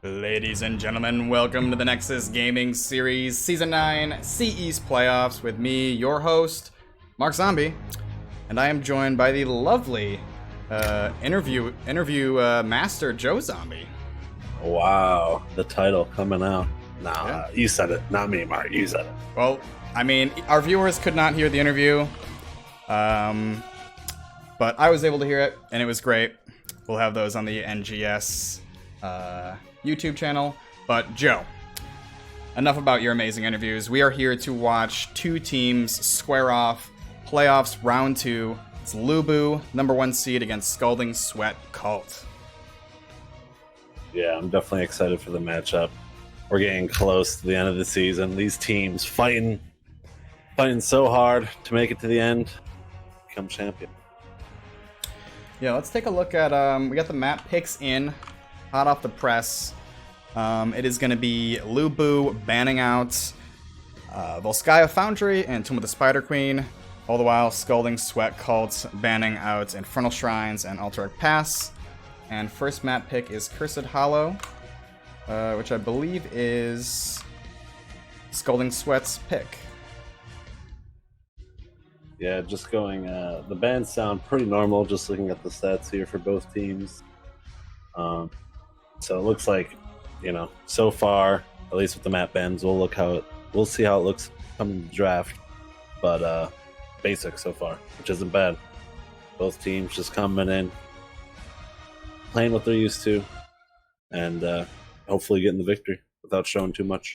Ladies and gentlemen, welcome to the Nexus Gaming Series Season 9 C East Playoffs with me, your host, Mark Zombie, and I am joined by the lovely interview master, Joe Zombie. Wow, the title coming out. Nah, You said it, not me, Mark. You said it. Well, I mean, our viewers could not hear the interview, but I was able to hear it, and it was great. We'll have those on the NGS YouTube channel. But Joe, enough about your amazing interviews. We are here to watch two teams square off playoffs round 2. It's LuBu, #1 seed, against Scalding Sweat Cult. Yeah, I'm definitely excited for the matchup. We're getting close to the end of the season. These teams fighting so hard to make it to the end, become champion. Yeah, let's take a look at, we got the map picks in, hot off the press. It is going to be LuBu banning out Volskaya Foundry and Tomb of the Spider Queen, all the while Scalding Sweat Cult banning out Infernal Shrines and Alterac Pass. And first map pick is Cursed Hollow, which I believe is Scalding Sweat's pick. Yeah, just going, the bans sound pretty normal, just looking at the stats here for both teams. So it looks like, so far, at least with the map bans, we'll see how it looks coming to the draft. But basic so far, which isn't bad. Both teams just coming in, playing what they're used to, and hopefully getting the victory without showing too much.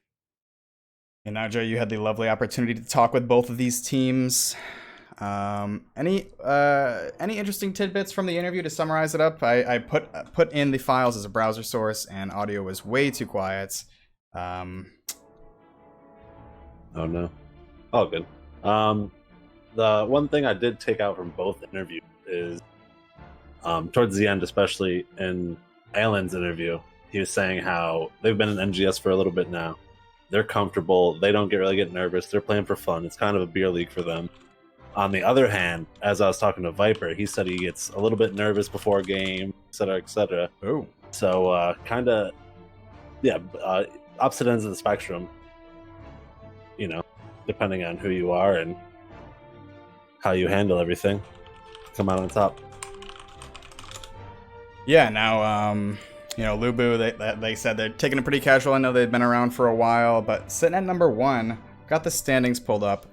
And now, Joe, you had the lovely opportunity to talk with both of these teams. Any interesting tidbits from the interview to summarize it up? I put in the files as a browser source, and audio was way too quiet. Oh no, all good. The one thing I did take out from both interviews is towards the end, especially in Alan's interview, he was saying how they've been in NGS for a little bit now. They're comfortable. They don't really get nervous. They're playing for fun. It's kind of a beer league for them. On the other hand, as I was talking to Viper, he said he gets a little bit nervous before a game, etc., etc. Oh. So, opposite ends of the spectrum, depending on who you are and how you handle everything, come out on top. Yeah, now, LuBu, they said they're taking it pretty casual. I know they've been around for a while, but sitting at #1, got the standings pulled up.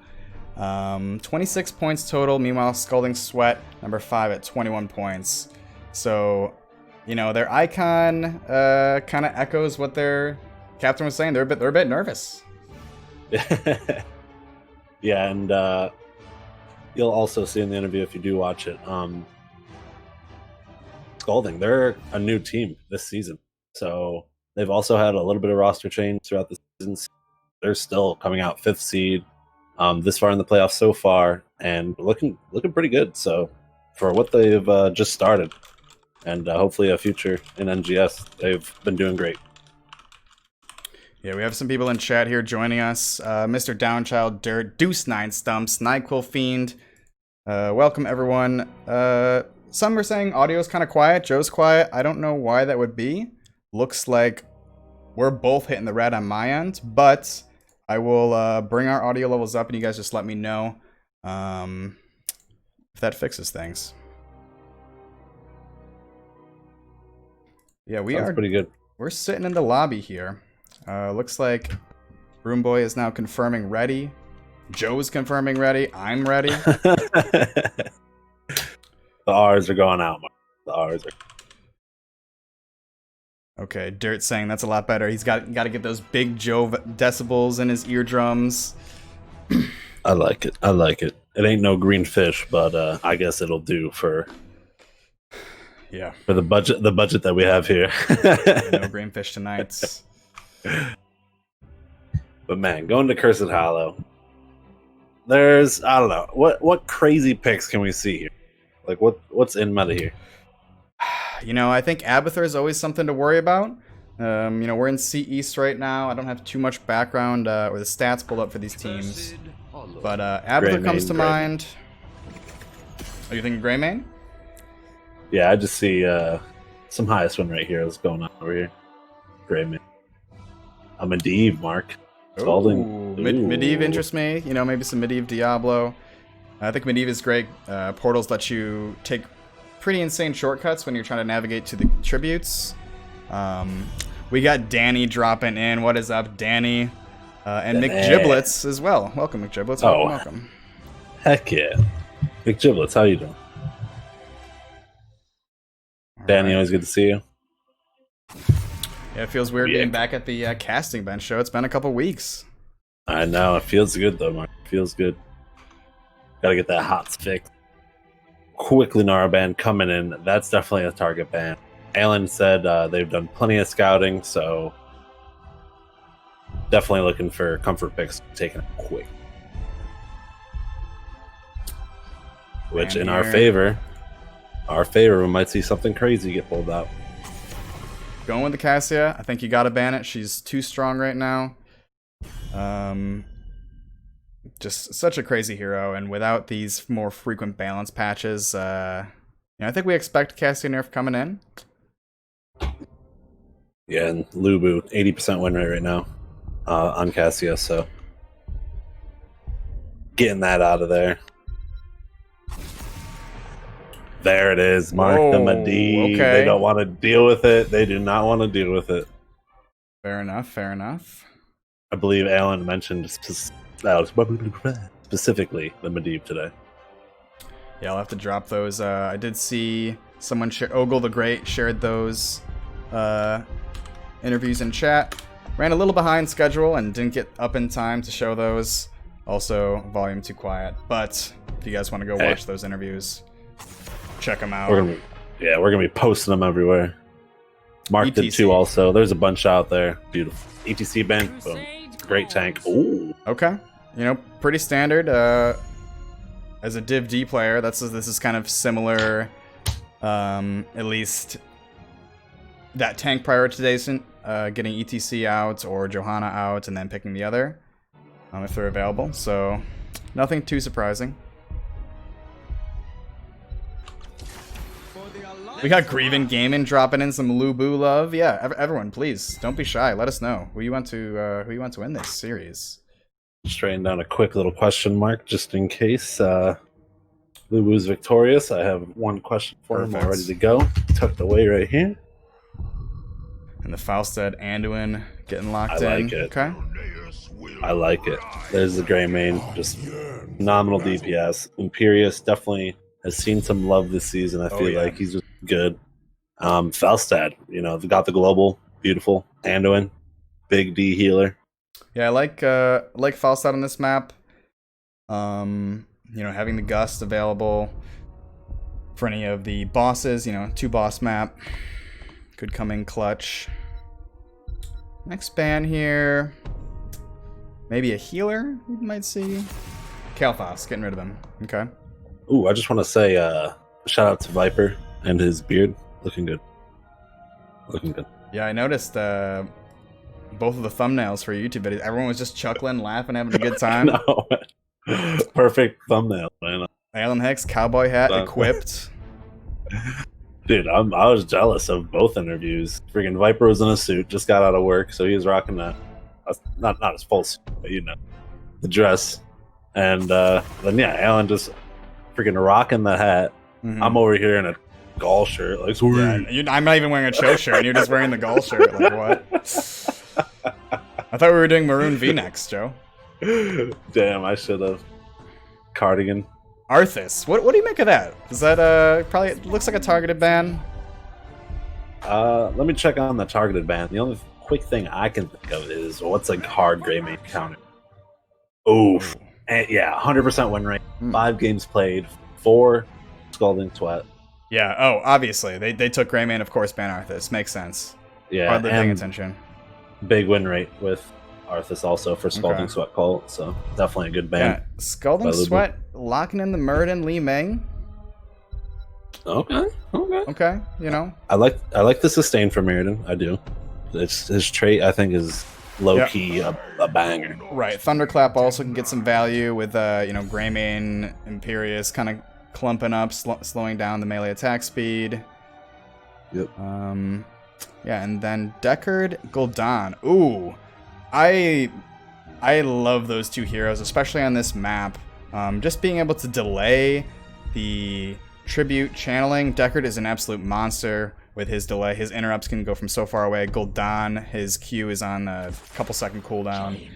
26 points total. Meanwhile, Scalding Sweat, #5 at 21 points. So, their icon kind of echoes what their captain was saying. They're a bit nervous. Yeah, and you'll also see in the interview, if you do watch it, Scalding, they're a new team this season. So they've also had a little bit of roster change throughout the season. They're still coming out 5th seed. This far in the playoffs so far, and looking pretty good. So for what they've just started, and hopefully a future in NGS, they've been doing great. Yeah, we have some people in chat here joining us. Mr. Downchild Dirt, Deuce9 Stumps, Nyquil Fiend. Welcome everyone. Some are saying audio's kind of quiet. Joe's quiet. I don't know why that would be. Looks like we're both hitting the red on my end, but I will bring our audio levels up, and you guys just let me know if that fixes things. Yeah, Sounds pretty good. We're sitting in the lobby here. Looks like Broom Boy is now confirming ready. Joe's confirming ready. I'm ready. The R's are going out, Mark. The R's are. Okay, Dirt saying that's a lot better. He's got to get those big Joe decibels in his eardrums. I like it. It ain't no green fish, but I guess it'll do for the budget that we have here. No green fish tonight. But man, going to Cursed Hollow, there's, I don't know, what crazy picks can we see here? Like what's in meta here? I think Abathur is always something to worry about. We're in C East right now. I don't have too much background or the stats pulled up for these teams. But Abathur comes to mind. Are you thinking Greymane? Yeah, I just see some highest win right here is going on over here. Greymane. A Medivh, Mark. Ooh, Scalding. Medivh interests me. You know, maybe some Medivh Diablo. I think Medivh is great. Portals let you take pretty insane shortcuts when you're trying to navigate to the tributes. We got Danny dropping in. What is up, Danny? And McGiblets as well. Welcome, McGiblets. Welcome. Heck yeah. McGiblets, how you doing? Danny, always good to see you. Yeah, it feels weird being back at the casting bench show. It's been a couple weeks. I know. It feels good, though, Mark. It feels good. Gotta get that hot fix. Quick Lunara ban coming in. That's definitely a target ban. Alan said they've done plenty of scouting, so definitely looking for comfort picks taking it quick. Which, in our favor, we might see something crazy get pulled out. Going with the Cassia. I think you gotta ban it. She's too strong right now. Just such a crazy hero, and without these more frequent balance patches, I think we expect Cassia nerf coming in. Yeah, and LuBu, 80% win rate right now on Cassia, so getting that out of there. There it is, Mark the Medivh. Okay. They don't want to deal with it. They do not want to deal with it. Fair enough, fair enough. I believe Alan mentioned specifically the Medivh today. Yeah, I'll have to drop those. I did see someone Ogle the Great shared those interviews in chat. Ran a little behind schedule and didn't get up in time to show those. Also, volume too quiet. But if you guys want to go watch those interviews, check them out. We're gonna be posting them everywhere. Mark did too also. There's a bunch out there. Beautiful. ETC ban. Boom. Great tank. Ooh. Okay. Pretty standard. As a Div D player, this is kind of similar. At least that tank prioritization, getting ETC out or Johanna out and then picking the other if they're available. So nothing too surprising. We got Grieven Gaming dropping in some LuBu love. Yeah, everyone, please don't be shy. Let us know who you want to win this series. Just writing down a quick little question mark just in case LuBu's victorious. I have one question for him all ready to go. Tucked away right here. And the Falstad Anduin getting locked in. I like it. Okay. I like it. There's the Greymane, just phenomenal DPS. Imperius definitely has seen some love this season. I feel like he's just good. Falstad, they got the global, beautiful. Anduin, big D healer. Yeah, I like Falstad on this map. Having the Gust available for any of the bosses, 2-boss map could come in clutch. Next ban here, maybe a healer we might see. Kalthos, getting rid of him. Okay. Ooh, I just want to say shout out to Viper and his beard. Looking good. Looking good. Yeah, I noticed both of the thumbnails for YouTube videos. Everyone was just chuckling, laughing, having a good time. No. Perfect thumbnail, man. Alan Hex, cowboy hat, equipped. Dude, I was jealous of both interviews. Freaking Viper was in a suit, just got out of work, so he was rocking that. Not his full suit, but the dress. And then Alan just freaking rocking the hat. Mm-hmm. I'm over here in a Gaul shirt, like sweet. Yeah, I'm not even wearing a Cho shirt, and you're just wearing the Gaul shirt. Like what? I thought we were doing maroon V-necks, Joe. Damn, I should have. Cardigan. Arthas. What do you make of that? Is that probably looks like a targeted ban? Let me check on the targeted ban. The only quick thing I can think of is what's a hard Greymane counter. Oof. And 100% win rate. 5 games played. 4 Scalding Sweat. Yeah. Oh, obviously they took Greymane, of course. Ban Arthas makes sense. Yeah. Hardly paying attention. Big win rate with Arthas also for Scalding Sweat Cult, so definitely a good ban. Yeah, Scalding Sweat locking in the Muradin Li Meng. Okay. I like the sustain for Muradin. I do. His trait I think is low key a banger. Right. Thunderclap also can get some value with Greymane, Imperius kind of clumping up, slowing down the melee attack speed. Yep. Yeah, and then Deckard, Gul'dan. Ooh, I love those two heroes, especially on this map. Just being able to delay the tribute channeling. Deckard is an absolute monster with his delay. His interrupts can go from so far away. Gul'dan, his Q is on a couple second cooldown.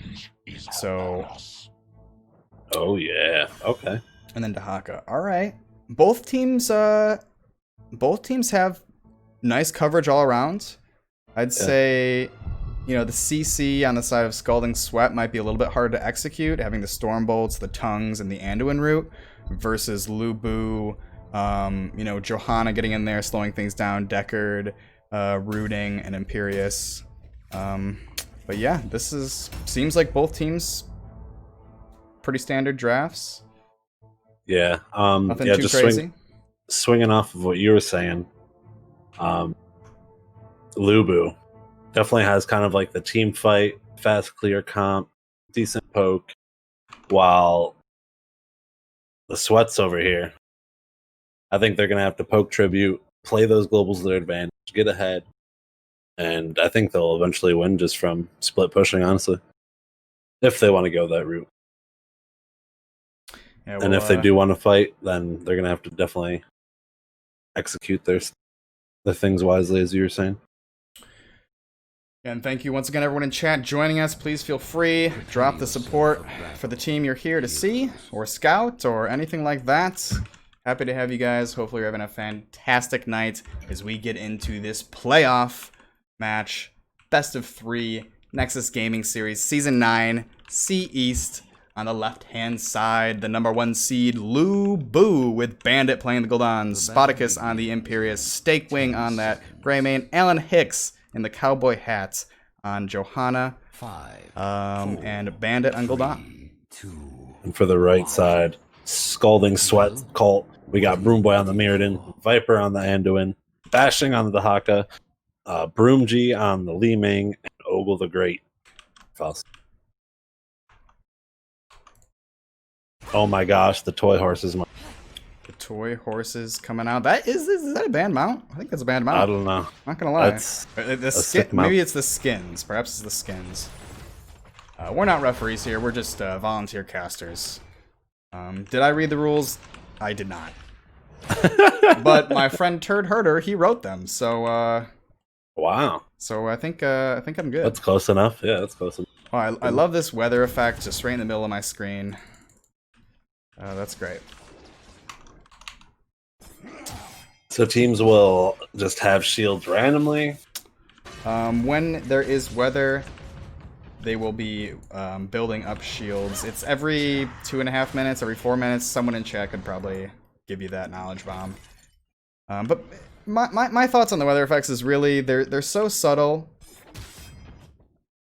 So. Oh yeah. Okay. And then Dahaka. All right. Both teams have nice coverage all around. I'd say, you know, the CC on the side of Scalding Sweat might be a little bit harder to execute, having the Storm Bolts, the Tongues, and the Anduin route, versus LuBu, you know, Johanna getting in there, slowing things down, Deckard, rooting, and Imperius. But yeah, seems like both teams pretty standard drafts. Yeah. Nothing yeah, too just crazy. Swinging off of what you were saying. LuBu definitely has kind of like the team fight, fast clear comp, decent poke, while the Sweats over here, I think they're going to have to poke tribute, play those globals to their advantage, get ahead, and I think they'll eventually win just from split pushing, honestly, if they want to go that route. Yeah, well, and if they do want to fight, then they're going to have to definitely execute the things wisely, as you were saying. And thank you once again, everyone in chat joining us. Please feel free, drop the support for the team you're here to see, or scout, or anything like that. Happy to have you guys. Hopefully you're having a fantastic night as we get into this playoff match. Best of 3, Nexus Gaming Series, Season 9, C East. On the left-hand side, the #1 seed, LuBu, with Bandit playing the Gul'dan, Spartacus on the Imperius, Stakewing on that Greymane, Alan Hicks in the cowboy hat on Johanna, and Bandit on Gul'dan. And for the right side, Scalding Sweat Cult, we got Broomboy on the Mirrodin, Viper on the Anduin, Bashing on the Dahaka, Broomji on the Li Ming, and Ogle the Great. False. Oh my gosh, the toy horses. The toy horses coming out. Is that a banned mount? I think that's a banned mount. I don't know. Not gonna lie. Maybe it's the skins. Perhaps it's the skins. We're not referees here. We're just volunteer casters. Did I read the rules? I did not. But my friend Turd Herder, he wrote them. So wow. So I think I'm good. That's close enough. Yeah, that's close enough. Oh, I love this weather effect just right in the middle of my screen. That's great. So teams will just have shields randomly? When there is weather, they will be building up shields. It's every 2.5 minutes, every 4 minutes. Someone in chat could probably give you that knowledge bomb. But my thoughts on the weather effects is really, they're so subtle.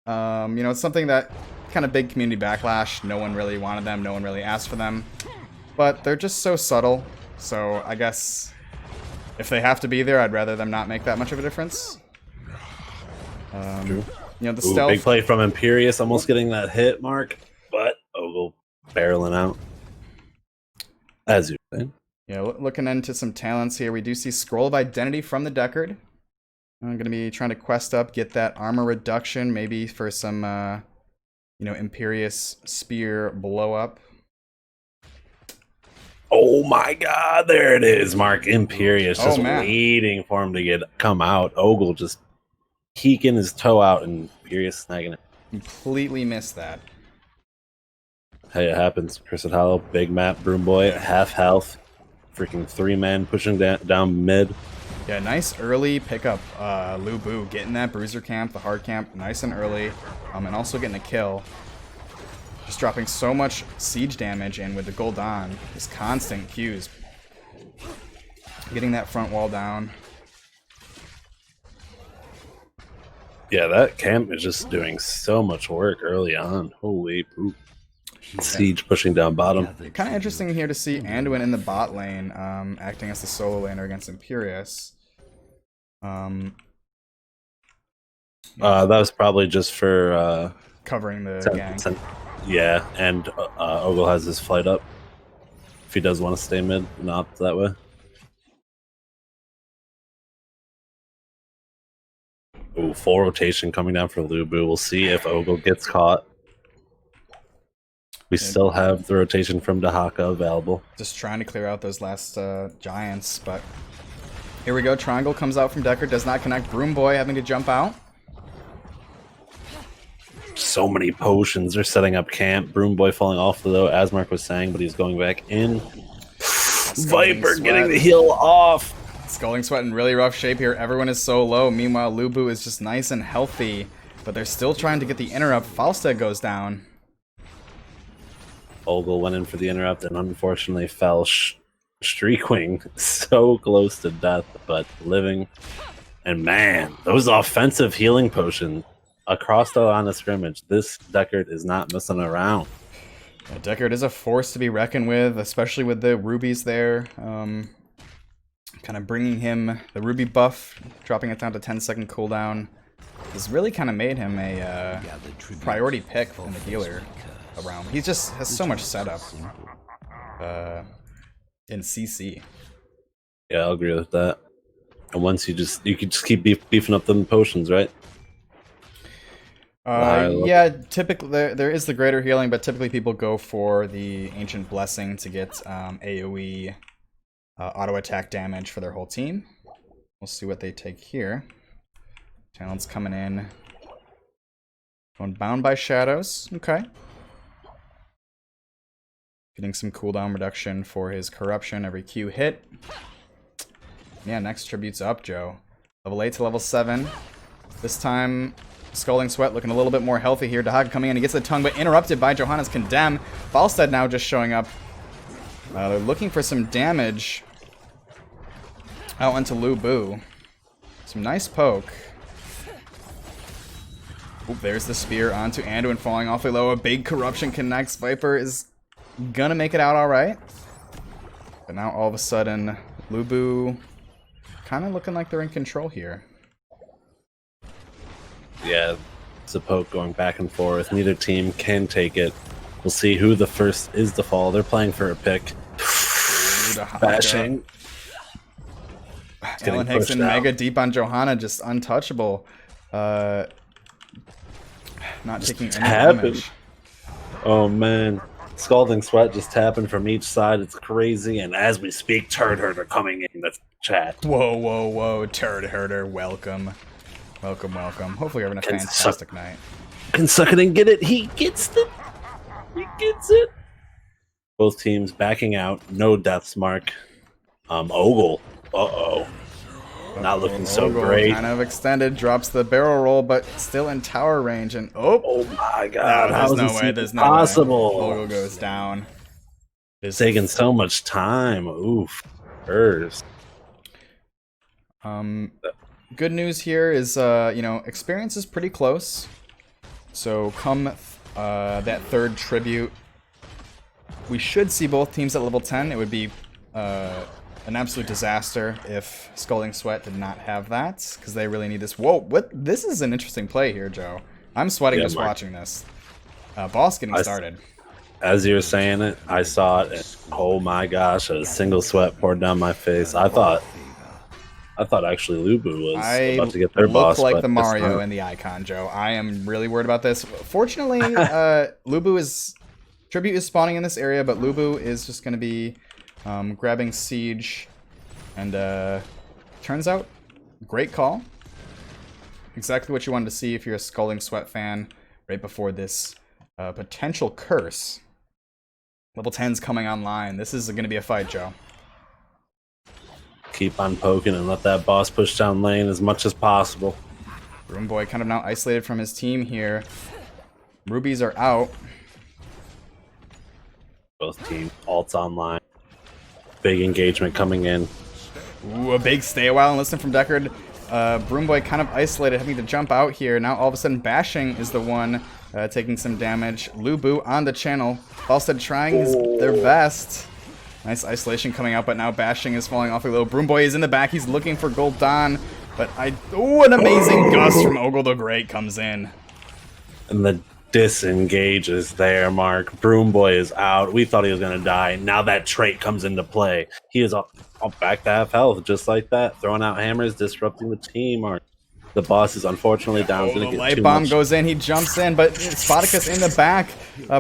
You know, it's something that kind of big community backlash. No one really wanted them. No one really asked for them. But they're just so subtle. So I guess if they have to be there, I'd rather them not make that much of a difference. True. You know, the stealth. Big play from Imperius, almost getting that hit mark, but Ogle barreling out. As you saying. Yeah, looking into some talents here, we do see Scroll of Identity from the Deckard. I'm going to be trying to quest up, get that armor reduction, maybe for some, you know, Imperius Spear blow up. Oh my god, there it is, Mark. Imperius just waiting for him to come out. Ogle just peeking his toe out and Imperius snagging it. Completely missed that. Hey, it happens. Cursed Hollow, big map, Broomboy, half health. Freaking 3-man pushing down mid. Yeah, nice early pickup. LuBu getting that bruiser camp, the hard camp, nice and early. And also getting a kill. Just dropping so much siege damage, and with the Gul'dan, just constant Qs. Getting that front wall down. Yeah, that camp is just doing so much work early on. Holy poop. Siege pushing down bottom. Kind of interesting here to see Anduin in the bot lane, acting as the solo laner against Imperius. That was probably just for covering the gang. Yeah, and Ogle has his flight up. If he does want to stay mid, not that way. Ooh, full rotation coming down for LuBu. We'll see if Ogle gets caught. We still have the rotation from Dahaka available. Just trying to clear out those last giants, but here we go. Triangle comes out from Decker, does not connect. Broom Boy having to jump out. So many potions. They're setting up camp. Broom Boy falling off though, as Mark was saying, but he's going back in. Viper getting the heal off. Scalding Sweat in really rough shape here. Everyone is so low. Meanwhile, LuBu is just nice and healthy, but they're still trying to get the interrupt. Falstad goes down. Ogle went in for the interrupt and unfortunately fell streaking so close to death, but living. And man, those offensive healing potions across the line of scrimmage. This Deckard is not messing around. Yeah, Deckard is a force to be reckoned with, especially with the rubies there. Kind of bringing him the ruby buff, dropping it down to 10-second cooldown, has really kind of made him a priority pick in the healer around. He just has so much setup in CC. Yeah, I'll agree with that. And once you can just keep beefing up them potions, right? Yeah, typically there is the greater healing, but typically people go for the Ancient Blessing to get AoE auto attack damage for their whole team. We'll see what they take here. Talon's coming in. Going Bound by Shadows. Okay. Getting some cooldown reduction for his Corruption every Q hit. Yeah, next tribute's up, Joe. Level 8 to level 7. This time, Scalding Sweat looking a little bit more healthy here. Dahag coming in, he gets the tongue, but interrupted by Johanna's Condemn. Falstad now just showing up. They're looking for some damage out onto LuBu. Some nice poke. Oop, there's the spear onto Anduin falling awfully low. A big Corruption connects. Viper is gonna make it out alright. But now all of a sudden, LuBu kind of looking like they're in control here. Yeah, it's a poke going back and forth. Neither team can take it. We'll see who the first is to fall. They're playing for a pick. Bashing. Alan Hickson mega deep on Johanna, just untouchable. Not taking any damage. Oh man. Scalding Sweat just tapping from each side. It's crazy. And as we speak, Turd Herder coming in the chat. Whoa, whoa, whoa. Turd Herder, welcome. Welcome, welcome. Hopefully you're having a fantastic night. Can suck it and get it. He gets it. He gets it. Both teams backing out. No deaths, Mark. Ogle. Uh-oh. Not looking so Ogle great. Kind of extended. Drops the barrel roll, but still in tower range. And oh my god. There's no way. There's no possible. way. Ogle goes down. It's taking so much time. Oof. First. Good news here is, you know, experience is pretty close. So come that third tribute, we should see both teams at level 10. It would be an absolute disaster if Scalding Sweat did not have that, because they really need this. Whoa, what? This is an interesting play here, Joe. I'm sweating just watching this. Boss getting started. As you were saying it, I saw it, and oh my gosh, a single sweat poured down my face. I thought actually LuBu was about to get their boss. Like the Mario in the icon, Joe. I am really worried about this. Fortunately, Tribute is spawning in this area, but LuBu is just going to be grabbing Siege. And turns out, great call. Exactly what you wanted to see if you're a Scalding Sweat fan right before this potential curse. Level 10's coming online. This is going to be a fight, Joe. Keep on poking and let that boss push down lane as much as possible. Broom Boy kind of now isolated from his team here. Rubies are out. Both team ults online. Big engagement coming in. Ooh, a big stay a while and listen from Deckard. Broom Boy kind of isolated, having to jump out here. Now all of a sudden Bashing is the one taking some damage. LuBu on the channel. Falstad trying their best. Nice isolation coming out, but now Bashing is falling awfully low. Broom Boy is in the back. He's looking for Gul'dan, but an amazing gust from Ogle the Great comes in. And the disengage is there, Mark. Broom Boy is out. We thought he was going to die. Now that trait comes into play. He is up back to half health, just like that. Throwing out hammers, disrupting the team, Mark. The boss is unfortunately down. Oh, the light bomb goes in. He jumps in, but Spartacus in the back,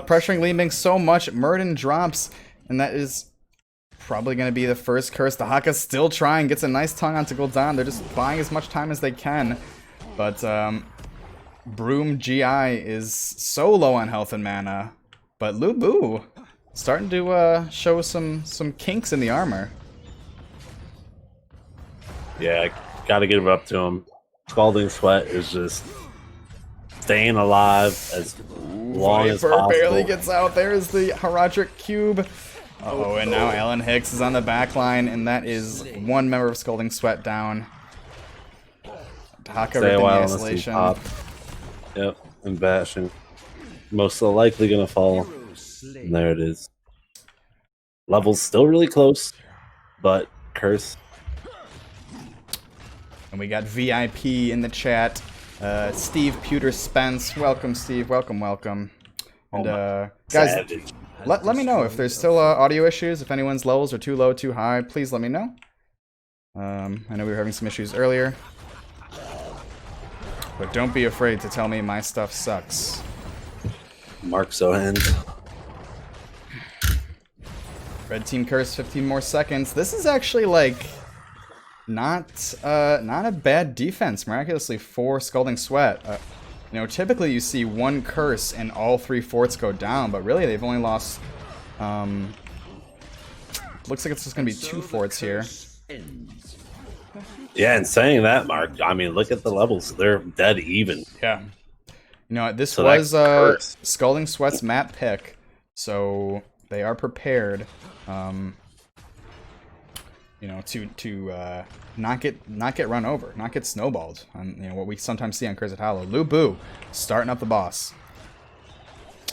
pressuring Li Ming so much. Murden drops, and that is probably going to be the first curse. The Haka's still trying. Gets a nice tongue onto Gul'dan. They're just buying as much time as they can. But Broom GI is so low on health and mana. But LuBu starting to show some kinks in the armor. Yeah, got to give it up to him. Scalding Sweat is just staying alive as long as possible. Barely gets out. There's the Haradric Cube. Uh-oh, and now Alan Hicks is on the back line, and that is one member of Scalding Sweat down. Haka ripping the isolation. Yep, and Bastion. Most likely going to fall. And there it is. Level's still really close, but curse. And we got VIP in the chat. Steve Pewter Spence. Welcome, Steve. Welcome, welcome. And guys, let me know if there's still audio issues. If anyone's levels are too low, too high, please let me know. I know we were having some issues earlier. But don't be afraid to tell me my stuff sucks. Mark Zohan. Red team curse, 15 more seconds. This is actually like not a bad defense, miraculously, for Scalding Sweat. You know, typically you see one curse and all 3 forts go down, but really they've only lost. Looks like it's just gonna be 2 forts here. Yeah, and saying that, Mark, I mean, look at the levels. They're dead even. Yeah. You know, this was Scalding Sweat's map pick, so they are prepared, you know, to not get run over, not get snowballed. On, you know, what we sometimes see on Cursed Hollow. LuBu starting up the boss.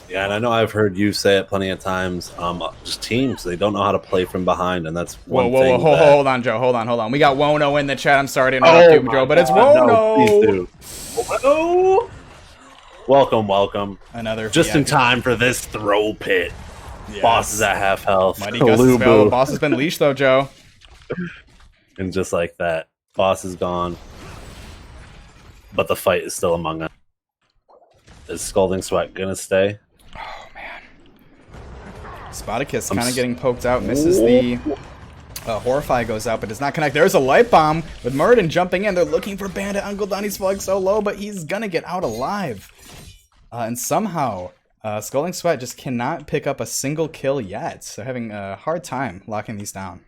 Yeah, and I know I've heard you say it plenty of times. Just teams, they don't know how to play from behind, and that's one thing. Whoa, hold on, Joe. Hold on. We got Wono in the chat. I'm sorry to interrupt you, Joe, but it's Wono. No, please do. Wono. Welcome. Another just VIP. in time for this throw pit. Yes. Boss is at half health. Mighty Gust's fell. Boss has been leashed though, Joe. And just like that, boss is gone. But the fight is still among us. Is Scalding Sweat gonna stay? Oh man. Spartacus kind of getting poked out, misses the Horrify goes out, but does not connect. There's a light bomb with Murden jumping in. They're looking for Bandit. Uncle Donnie's falling so low, but he's gonna get out alive. And somehow, Scalding Sweat just cannot pick up a single kill yet. So having a hard time locking these down.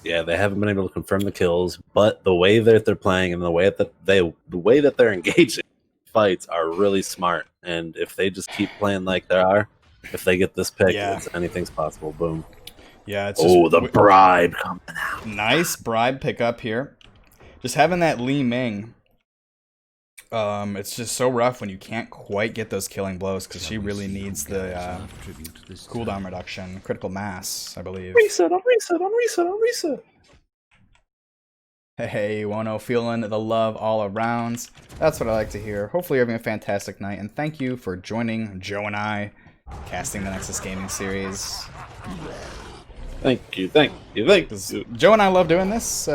Yeah, they haven't been able to confirm the kills, but the way that they're playing and the way that they're engaging fights are really smart. And if they just keep playing like they are, if they get this pick, anything's possible. Boom. Yeah, it's just, the bribe coming out. Nice bribe pickup here. Just having that Li Ming. It's just so rough when you can't quite get those killing blows because she really needs the cooldown reduction, critical mass, I believe. Reset. Hey, Wono, feeling the love all around. That's what I like to hear. Hopefully you're having a fantastic night, and thank you for joining Joe and I casting the Nexus Gaming series. Thank you. Joe and I love doing this.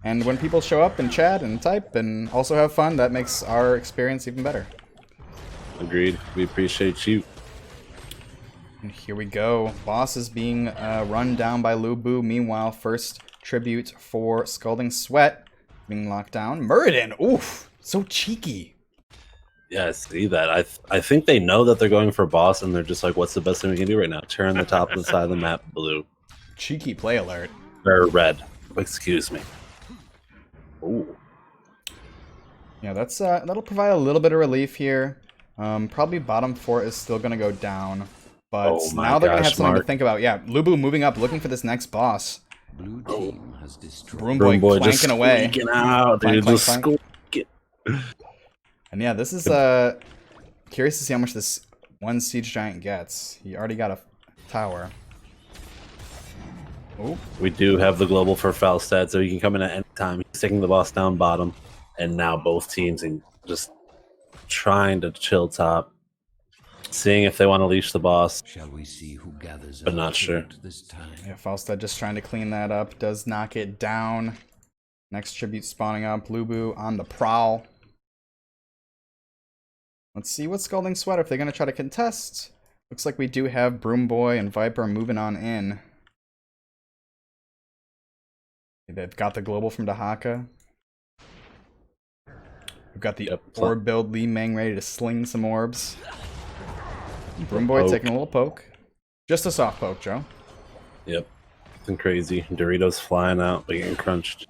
And when people show up and chat and type and also have fun, that makes our experience even better. Agreed. We appreciate you. And here we go. Boss is being run down by LuBu. Meanwhile, first tribute for Scalding Sweat being locked down. Murden! Oof! So cheeky. Yeah, I see that. I think they know that they're going for boss, and they're just like, what's the best thing we can do right now? Turn the top of the side of the map blue. Cheeky play alert. Or red. Excuse me. Ooh. Yeah, that's that'll provide a little bit of relief here. Probably bottom fort is still going to go down. But now they're going to have something to think about. Yeah, LuBu moving up, looking for this next boss. Blue team has destroyed. Broom Boy clanking away. Out, dude, clank. And yeah, this is curious to see how much this one Siege Giant gets. He already got a tower. Ooh. We do have the global for Falstad, so he can come in at any time. He's taking the boss down bottom, and now both teams and just trying to chill top, seeing if they want to leash the boss. Shall we see who gathers but not sure. This time? Yeah, Falstad just trying to clean that up. Does knock it down. Next tribute spawning up. LuBu on the prowl. Let's see what Scalding Sweat if they're going to try to contest. Looks like we do have Broom Boy and Viper moving on in. They've got the global from Dahaka. We've got the orb build Li Meng ready to sling some orbs. Broom Boy taking a little poke. Just a soft poke, Joe. Yep. Nothing crazy. Doritos flying out, but getting crunched.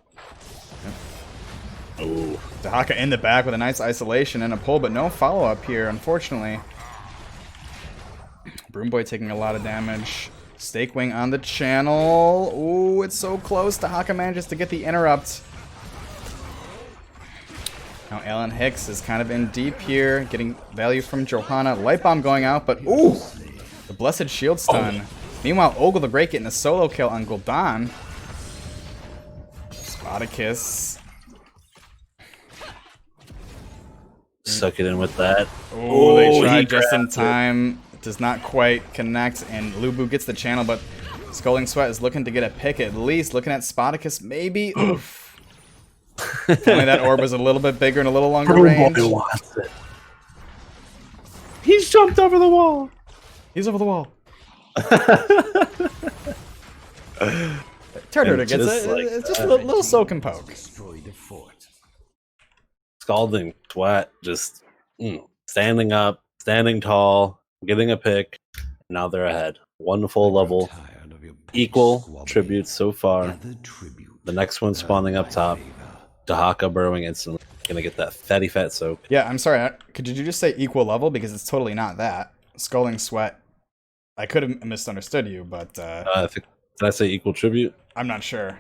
Oh. Dahaka in the back with a nice isolation and a pull, but no follow-up here, unfortunately. Broom Boy taking a lot of damage. Stake Wing on the channel. Ooh, it's so close. Dahaka manages to get the interrupt. Now Alan Hicks is kind of in deep here, getting value from Johanna. Light Bomb going out, but ooh! The Blessed Shield Stun. Meanwhile, Ogle the Great getting a solo kill on Gul'dan. Spartacus. Suck it in with that. Oh, they tried just in time. Does not quite connect, and LuBu gets the channel, but Scalding Sweat is looking to get a pick at least. Looking at Spartacus, maybe. Oof. If only that orb was a little bit bigger and a little longer range. Wants it. He's jumped over the wall. He's over the wall. Turtle gets it. Like it's just a little soak and poke. Scalding Sweat just standing up, standing tall, getting a pick. Now they're ahead. One full level. Equal tributes so far. The next one spawning up top. Dahaka burrowing instantly. Gonna get that fatty fat soak. Yeah, I'm sorry. Could you just say equal level? Because it's totally not that. Scalding Sweat. I could have misunderstood you, but... did I say equal tribute? I'm not sure.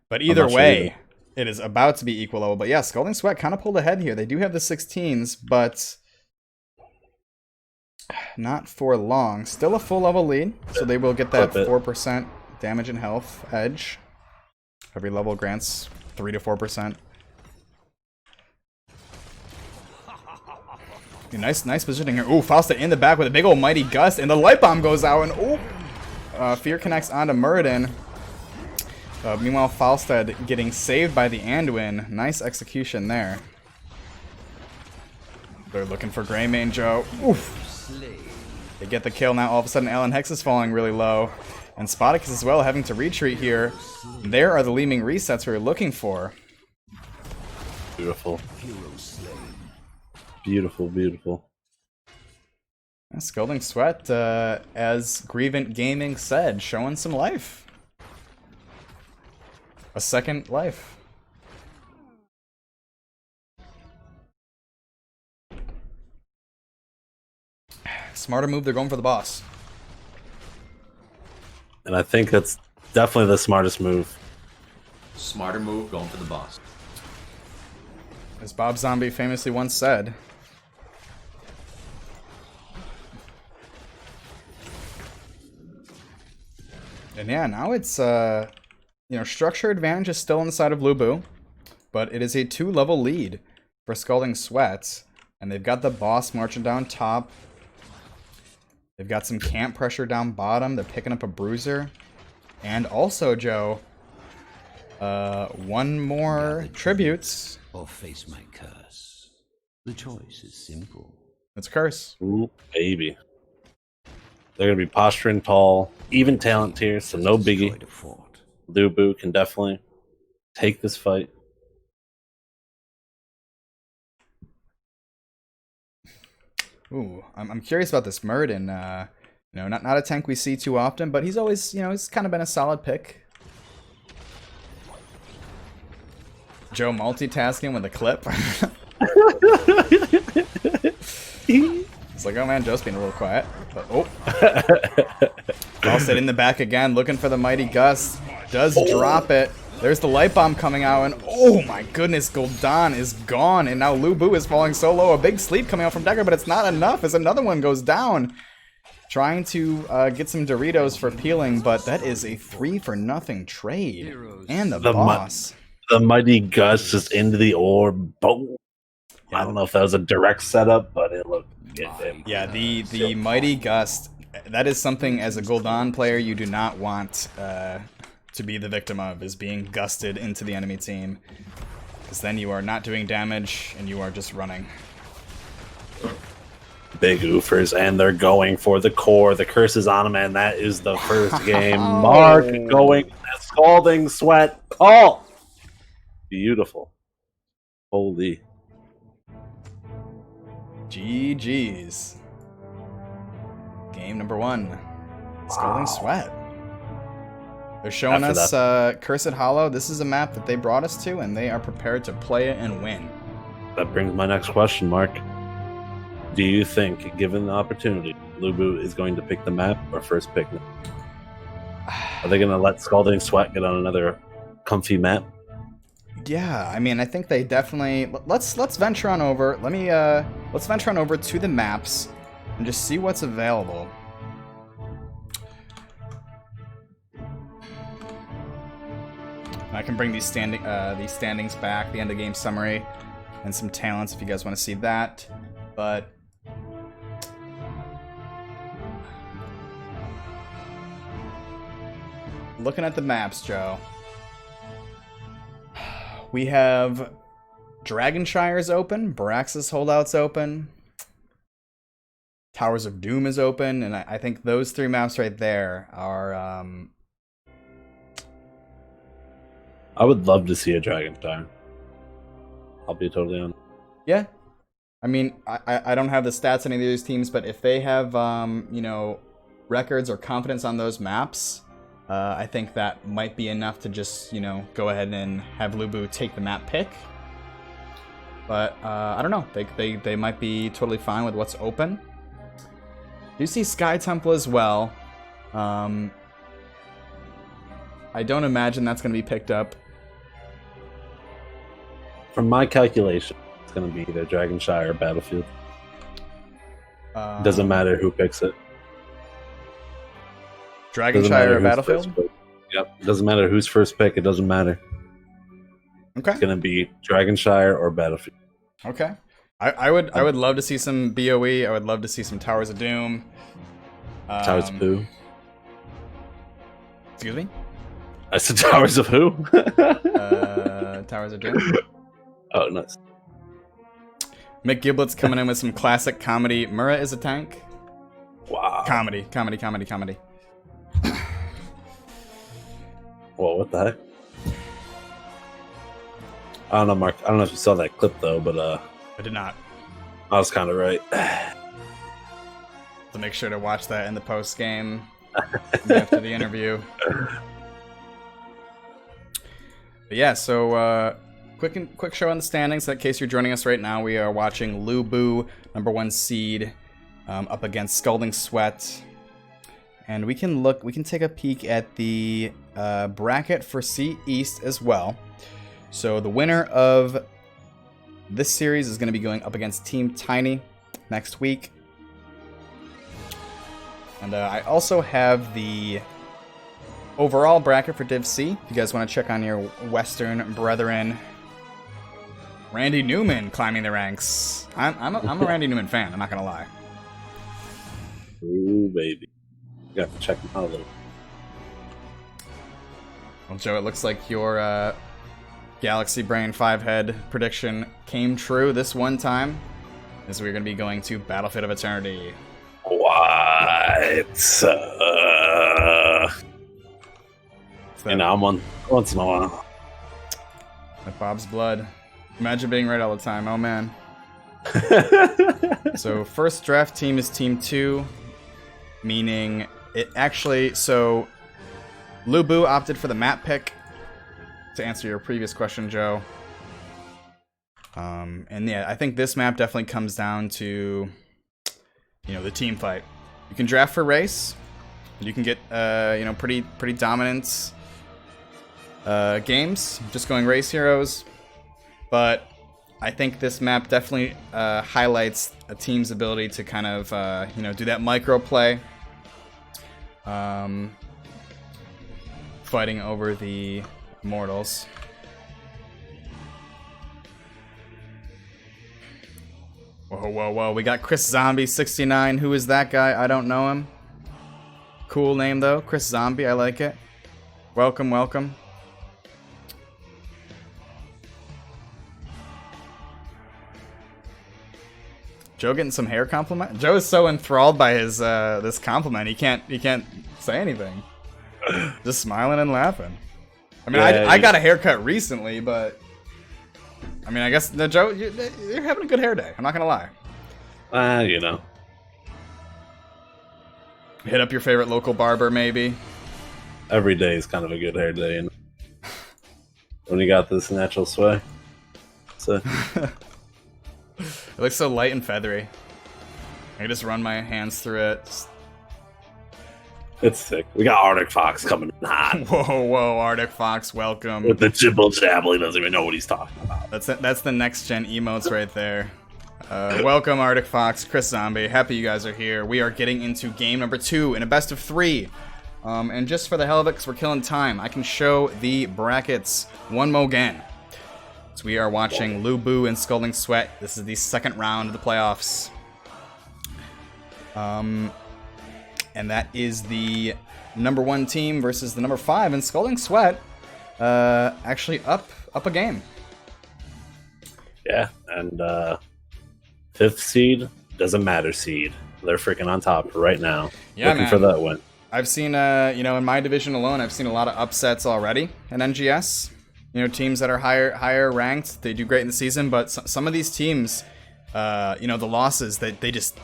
But either way, it is about to be equal level. But yeah, Scalding Sweat kind of pulled ahead here. They do have the 16s, but... not for long. Still a full level lead, so they will get that 4% damage and health edge. Every level grants 3 to 4%. Nice positioning here. Ooh, Fausta in the back with a big old mighty gust, and the light bomb goes out, and ooh, Fear connects onto Muradin. Meanwhile, Falstad getting saved by the Anduin. Nice execution there. They're looking for Greymane, Joe. Oof. They get the kill. Now all of a sudden Alan Hex is falling really low. And Spartacus as well having to retreat here. There are the Li Meng resets we were looking for. Beautiful. Beautiful, beautiful. Scalding Sweat, as Grievant Gaming said, showing some life. A second life. Smarter move, they're going for the boss. And I think that's definitely the smartest move. Smarter move, going for the boss. As Bob Zombie famously once said. And yeah, now it's, structure advantage is still on the side of LuBu, but it is a 2-level lead for Scalding Sweat, and they've got the boss marching down top. They've got some camp pressure down bottom. They're picking up a bruiser. And also, Joe, one more tributes. Or face my curse. The choice is simple. It's a curse. Ooh, baby. They're going to be posturing tall, even talent tier, so no biggie. LuBu can definitely take this fight. Ooh, I'm curious about this Muradin. Not a tank we see too often, but he's always, he's kind of been a solid pick. Joe multitasking with a clip. It's like, oh man, Joe's being a little quiet. But, Falstad in the back again, looking for the mighty gust. Does drop it. There's the light bomb coming out, and oh my goodness, Gul'dan is gone, and now LuBu is falling so low. A big sleep coming out from Decker, but it's not enough as another one goes down. Trying to get some Doritos for peeling, but that is a 3-for-0 trade. And the boss. The mighty gust just into the orb. Boom. I don't know if that was a direct setup, but it looked good. Yeah, the mighty gust. That is something as a Gul'dan player you do not want to to be the victim of, is being gusted into the enemy team. Because then you are not doing damage, and you are just running. Big oofers, and they're going for the core. The curse is on them, and that is the first game. Mark going Scalding Sweat. Oh! Beautiful. Holy. GG's. Game number 1. Scalding Sweat. They're showing us Cursed Hollow. This is a map that they brought us to, and they are prepared to play it and win. That brings my next question, Mark. Do you think, given the opportunity, LuBu is going to pick the map or first pick it? Are they going to let Scalding Sweat get on another comfy map? Yeah, I mean, I think they definitely... Let's venture on over. Let's venture on over to the maps and just see what's available. I can bring these standings back, the end of game summary, and some talents if you guys want to see that. But looking at the maps, Joe, we have Dragonshire's open, Barax's Holdout's open, Towers of Doom is open, and I think those 3 maps right there are... I would love to see a Dragonshire. I'll be totally honest. Yeah. I mean, I don't have the stats on any of these teams, but if they have, you know, records or confidence on those maps, I think that might be enough to just, you know, go ahead and have LuBu take the map pick. But I don't know. They might be totally fine with what's open. You see Sky Temple as well. I don't imagine that's going to be picked up. From my calculation, it's going to be either Dragonshire or Battlefield. Doesn't matter who picks it. Dragonshire or Battlefield? Yep. Doesn't matter who's first pick. It doesn't matter. Okay. It's going to be Dragonshire or Battlefield. Okay. I would love to see some BOE. I would love to see some Towers of Doom. Towers of who? Excuse me? I said Towers of who? Towers of Doom. Oh, nice. Mick Giblet's coming in with some classic comedy. Mura is a tank. Wow. Comedy. Whoa, what the heck? I don't know, Mark. I don't know if you saw that clip, though, but... I did not. I was kind of right. So make sure to watch that in the post-game after the interview. But yeah, so quick show on the standings. In case you're joining us right now, we are watching LuBu, number 1 seed, up against Scalding Sweat. And we can take a peek at the bracket for C East as well. So the winner of this series is going to be going up against Team Tiny next week. And I also have the overall bracket for Div C. If you guys want to check on your Western brethren. Randy Newman climbing the ranks. I'm a Randy Newman fan, I'm not going to lie. Ooh, baby. You have to check him out a little. Well, Joe, it looks like your Galaxy Brain 5-head prediction came true this one time, as we're going to be going to Battlefield of Eternity. What? You know, I'm on once in a while. Like Bob's blood. Imagine being right all the time. Oh, man. So, first draft team is Team 2, meaning it actually... So, LuBu opted for the map pick, to answer your previous question, Joe. And yeah, I think this map definitely comes down to, you know, the team fight. You can draft for race. You can get, you know, pretty dominant games, just going race heroes. But I think this map definitely highlights a team's ability to kind of, you know, do that micro play. Fighting over the Immortals. Whoa. We got Chris Zombie 69. Who is that guy? I don't know him. Cool name, though. Chris Zombie. I like it. Welcome, welcome. Joe getting some hair compliment. Joe is so enthralled by his this compliment. He can't say anything. Just smiling and laughing. I mean, Yeah, I got a haircut recently, but I mean, I guess no, Joe, you're having a good hair day. I'm not gonna lie. You know. Hit up your favorite local barber, maybe. Every day is kind of a good hair day, and when you got this natural sway. So It looks so light and feathery. I can just run my hands through it. Just... it's sick. We got Arctic Fox coming in hot. Whoa, Arctic Fox, welcome. With the jibble jabble, he doesn't even know what he's talking about. That's the next gen emotes right there. Welcome, Arctic Fox, Chris Zombie. Happy you guys are here. We are getting into game number 2 in a best of 3. And just for the hell of it, because we're killing time, I can show the brackets one more again. So we are watching LuBu and Scalding Sweat. This is the second round of the playoffs. And that is the number 1 team versus the number 5. And Scalding Sweat actually up a game. Yeah, and 5th seed doesn't matter seed. They're freaking on top right now. Yeah, looking man. for that win. I've seen, in my division alone, I've seen a lot of upsets already in NGS. Teams that are higher ranked, they do great in the season, but some of these teams, the losses, they just,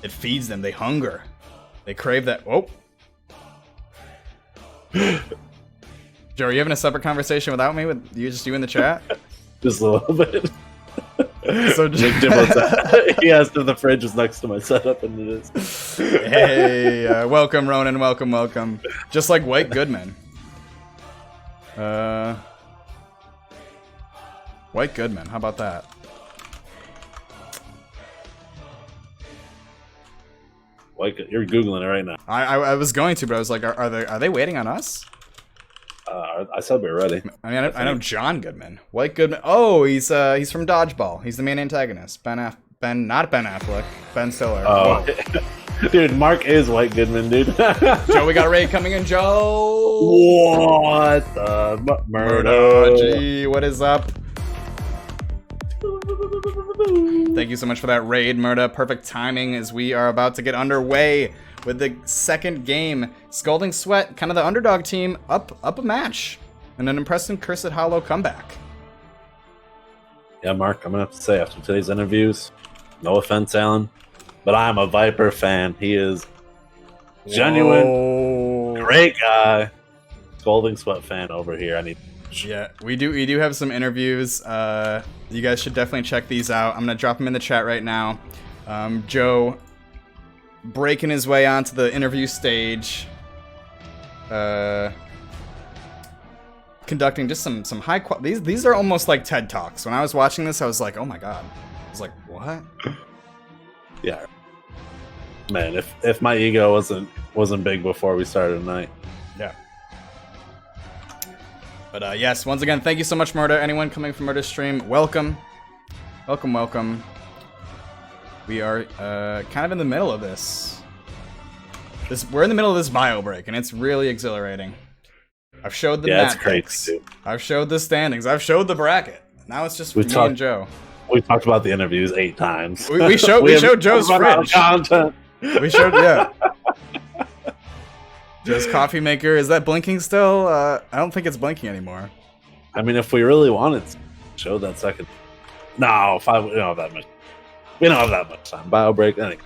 it feeds them. They hunger. They crave that. Whoa. Joe, are you having a separate conversation without me? With you in the chat? Just a little bit. So he asked if the fridge is next to my setup, and it is. Hey, welcome, Ronan. Welcome. Just like White Goodman. White Goodman. How about that? You're googling it right now. I was going to, but I was like, are they waiting on us? I said we're ready. I mean, I know John Goodman. White Goodman. Oh, he's from Dodgeball. He's the main antagonist. Not Ben Affleck. Ben Stiller. Oh, dude, Mark is White Goodman, dude. Joe, we got a raid coming in, Joe. What the murder? Gee, what is up? Thank you so much for that raid, Murda. Perfect timing as we are about to get underway with the second game. Scalding Sweat, kind of the underdog team, up a match. And an impressive Cursed Hollow comeback. Yeah, Mark, I'm going to have to say, after today's interviews, no offense, Alan, but I'm a Viper fan. He is genuine, great guy. Scalding Sweat fan over here. Yeah, we do have some interviews. You guys should definitely check these out. I'm gonna drop them in the chat right now. Joe breaking his way onto the interview stage, conducting just some high quality. These are almost like TED Talks. When I was watching this, I was like, oh my god. I was like, what? Yeah, man. If my ego wasn't big before we started tonight. Yeah. But yes, once again, thank you so much, Murda. Anyone coming from Murda's stream, welcome. Welcome. We are kind of in the middle of this. We're in the middle of this bio break, and it's really exhilarating. I've showed the map picks. Too. I've showed the standings. I've showed the bracket. Now it's just me and Joe. We talked about the interviews 8 times. We showed Joe's fridge. Content. We showed, yeah. Joe's coffee maker, is that blinking still? I don't think it's blinking anymore. I mean, if we really wanted to show that second. No, 5, we don't have that much. We don't have that much time. Bio break. Anyway.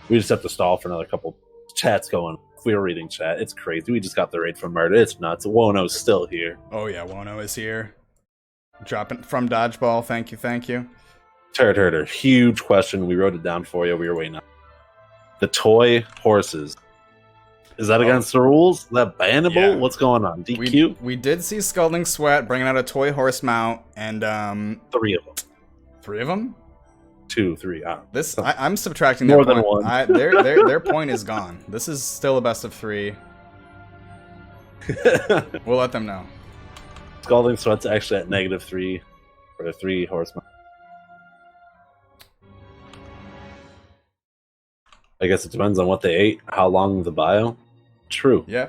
We just have to stall for another couple chats going. If we were reading chat, it's crazy. We just got the raid from Murder. It's nuts. Wono's still here. Oh, yeah, Wono is here. Dropping from Dodgeball. Thank you. Turd Herder. Huge question. We wrote it down for you. We were waiting on the toy horses. Is that against the rules? Is that bannable? Yeah. What's going on? DQ? We did see Scalding Sweat bringing out a toy horse mount, and 3 of them. 3 of them? 2, 3. I don't know. I'm subtracting their More point. than one. Their point is gone. This is still a best of 3. We'll let them know. Scalding Sweat's actually at -3 for the 3 horsemen. I guess it depends on what they ate, how long the bio. True. Yeah.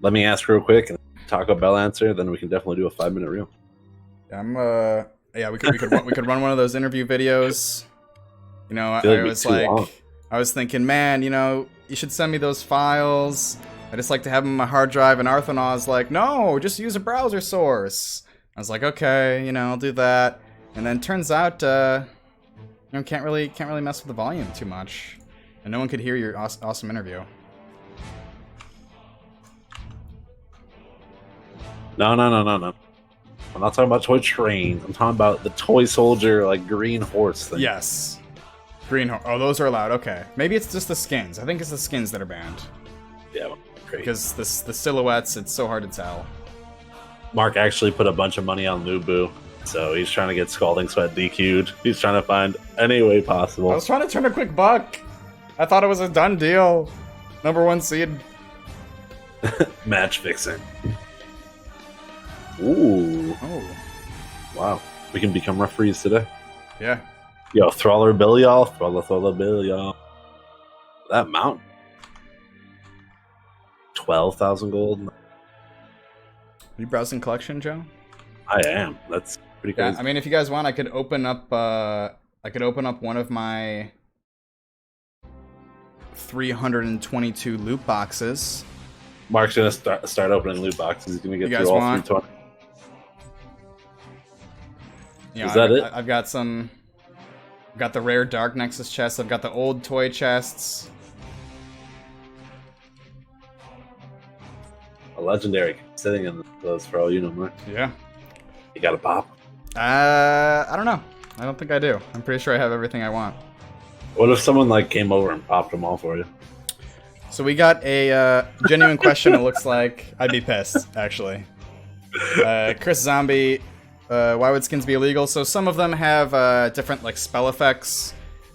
let me ask real quick and Taco Bell answer. Then we can definitely do a 5-minute reel. Yeah, we could run one of those interview videos. You know, feel like I it'd be was too like, long. I was thinking, man, you know, you should send me those files. I just like to have them on my hard drive. And Arthonaw's like, no, just use a browser source. I was like, okay, you know, I'll do that. And then turns out, you know, can't really mess with the volume too much, and no one could hear your awesome interview. No. I'm not talking about toy trains. I'm talking about the toy soldier, like green horse thing. Yes, oh, those are allowed. Okay, maybe it's just the skins. I think it's the skins that are banned. Yeah, great. Because the silhouettes, it's so hard to tell. Mark actually put a bunch of money on LuBu, so he's trying to get Scalding Sweat DQ'd. He's trying to find any way possible. I was trying to turn a quick buck. I thought it was a done deal. #1 seed. Match fixing. Ooh. Oh, Wow. We can become referees today. yeah. Yo, Thrawler Bill, y'all. Thrawler Bill, y'all. That mount. 12,000 gold. Are you browsing collection, Joe? I am. That's pretty Yeah, crazy. I mean, if you guys want, I could open up one of my 322 loot boxes. Mark's gonna start opening loot boxes. He's gonna get You through guys all want? 320. You know, Is that it? I've got some. I've got the rare Dark Nexus chests. I've got the old toy chests. A legendary sitting in those for all you know, Mark. Yeah. You got a pop. I don't know. I don't think I do. I'm pretty sure I have everything I want. What if someone like came over and popped them all for you? So we got a genuine question. It looks like I'd be pissed, actually. Chris Zombie, why would skins be illegal? So some of them have different like spell effects,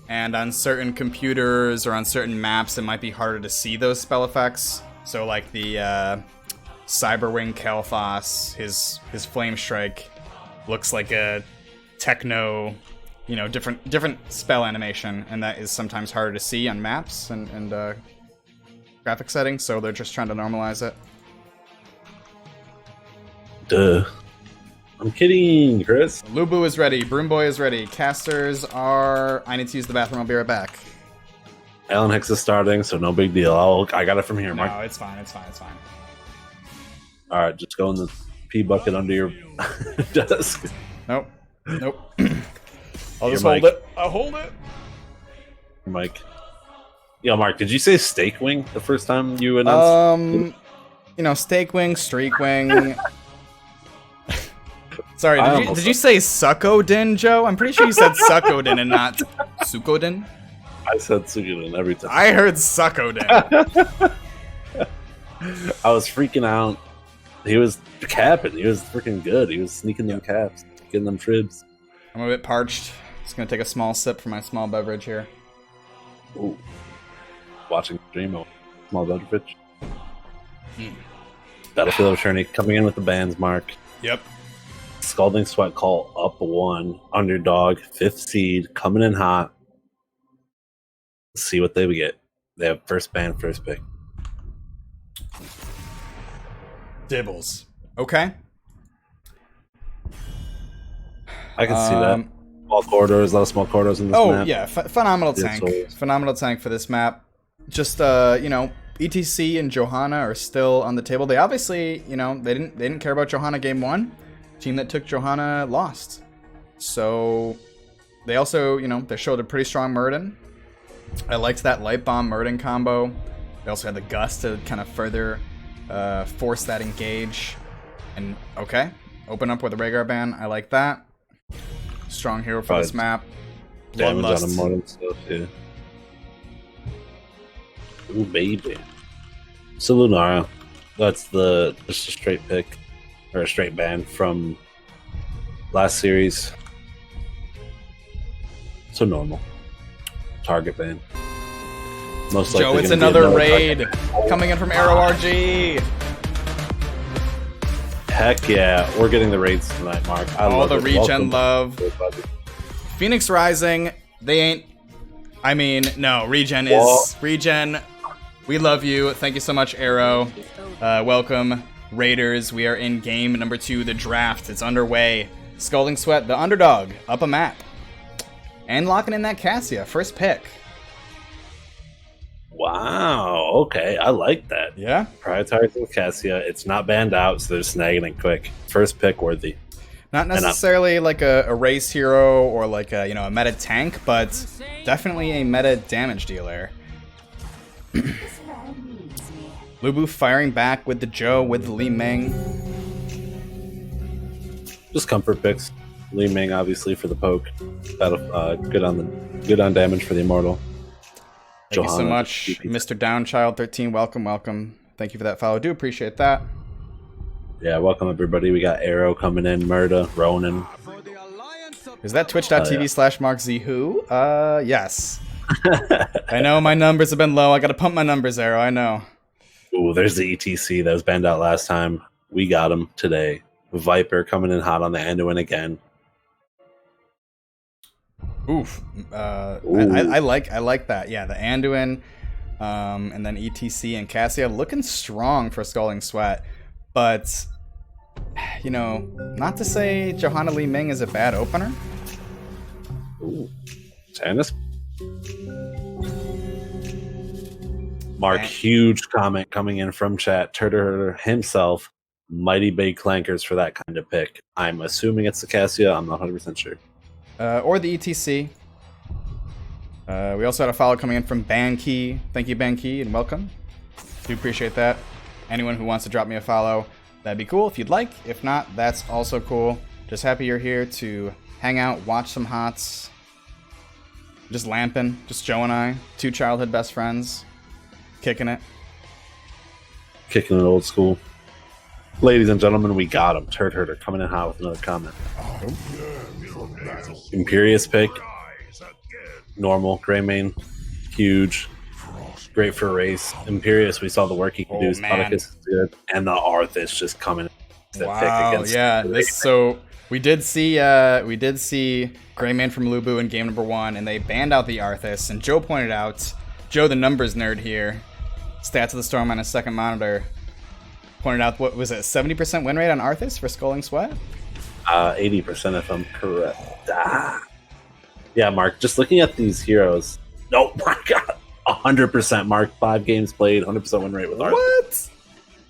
and on certain computers or on certain maps, it might be harder to see those spell effects. So like the Cyberwing Kalphos, his Flame Strike looks like a techno, you know, different spell animation, and that is sometimes harder to see on maps and graphic settings, so they're just trying to normalize it. Duh. I'm kidding, Chris. LuBu is ready, Broom Boy is ready, casters are... I need to use the bathroom, I'll be right back. Alan Hicks is starting, so no big deal. I got it from here, Mark. No, it's fine. All right, just go in the pee bucket under your desk. Nope. I'll just Here, hold Mike. it. I'll hold it. Mike. Yo, Mark, did you say steak wing the first time you announced? You know, steak wing, streak wing. Sorry, I did almost you say Suckodin, Joe? I'm pretty sure you said Suckodin and not Sukodin. I said Sugilin every time. I heard Suckodin. I was freaking out. He was capping. He was freaking good. He was sneaking them caps, getting them tribs. I'm a bit parched. Just gonna take a small sip for my small beverage here. Ooh. Watching stream of small beverage. Battlefield Attorney coming in with the bands, Mark. Yep. Scalding Sweat Call up 1. Underdog, 5th seed, coming in hot. Let's see what they would get. They have first band, first pick. Dibbles. Okay. I can see that. Small corridors, a lot of small corridors in this Oh, map. yeah. Phenomenal Yeah, tank. souls. Phenomenal tank for this map. Just, you know, ETC and Johanna are still on the table. They obviously, you know, they didn't care about Johanna game 1. Team that took Johanna lost. So, they also, you know, they showed a pretty strong Murden. I liked that Light Bomb Murden combo. They also had the Gust to kind of further force that engage. And, okay. Open up with a Rhaegar ban. I like that. Strong hero for this map. Damage on Bloodlust. him more than stuff, yeah. Ooh, baby. So Lunara. That's just a straight pick. Or a straight ban from last series. So normal. Target ban. Most likely Joe, it's gonna be another raid target. coming in from Arrow RG. Heck yeah, we're getting the raids tonight, Mark. I All love the it. regen Welcome. love. Phoenix Rising, they ain't. I mean, no, regen Whoa. is regen. We love you. Thank you so much, Arrow. Welcome, Raiders. We are in game number 2, the draft. It's underway. Scalding Sweat, the underdog, up a map. And locking in that Cassia, first pick. Wow. Okay, I like that. Yeah? Prioritizing Cassia. It's not banned out, so they're snagging it quick. First pick worthy. Not necessarily like a race hero or like a, a meta tank, but definitely a meta damage dealer. LuBu firing back with the Joe, with the Li Ming. Just comfort picks. Li Ming obviously for the poke. That'll good on damage for the immortal. Thank you so much, Mr. Downchild13. Welcome. Thank you for that follow. Do appreciate that. Yeah, welcome everybody. We got Arrow coming in, Murda, Ronan. Is that twitch.tv/MarkZWho? Yes. I know my numbers have been low. I gotta pump my numbers, Arrow. I know. Ooh, there's the ETC that was banned out last time. We got him today. Viper coming in hot on the Anduin again. Oof. I like that. Yeah, the Anduin, and then ETC and Cassia looking strong for Scalding Sweat. But, not to say Johanna Li Ming is a bad opener. Ooh. Tannis. Mark, huge comment coming in from chat. Turtle himself, mighty big clankers for that kind of pick. I'm assuming it's the Cassia. I'm not 100% sure. Or the ETC. We also had a follow coming in from Bankey. Thank you, Bankey, and welcome. Do appreciate that. Anyone who wants to drop me a follow, that'd be cool if you'd like. If not, that's also cool. Just happy you're here to hang out, watch some HOTS. Just lamping. Just Joe and I. 2 childhood best friends. Kicking it. Kicking it old school. Ladies and gentlemen, we got him. Turd Herder coming in hot with another comment. Imperious pick. Normal. Greymane. Huge. Great for a race. Imperious, we saw the work he can do. Spartacus is good. And the Arthas just coming. Wow, yeah. So we did see Greymane from LuBu in game number 1, and they banned out the Arthas. And Joe pointed out, Joe the numbers nerd here, Stats of the Storm on his second monitor, pointed out, what was it, 70% win rate on Arthas for Scalding Sweat? 80% if I'm correct. Yeah, Mark, just looking at these heroes. Oh my god. 100% Mark. 5 games played, 100% win rate with Arthas. What?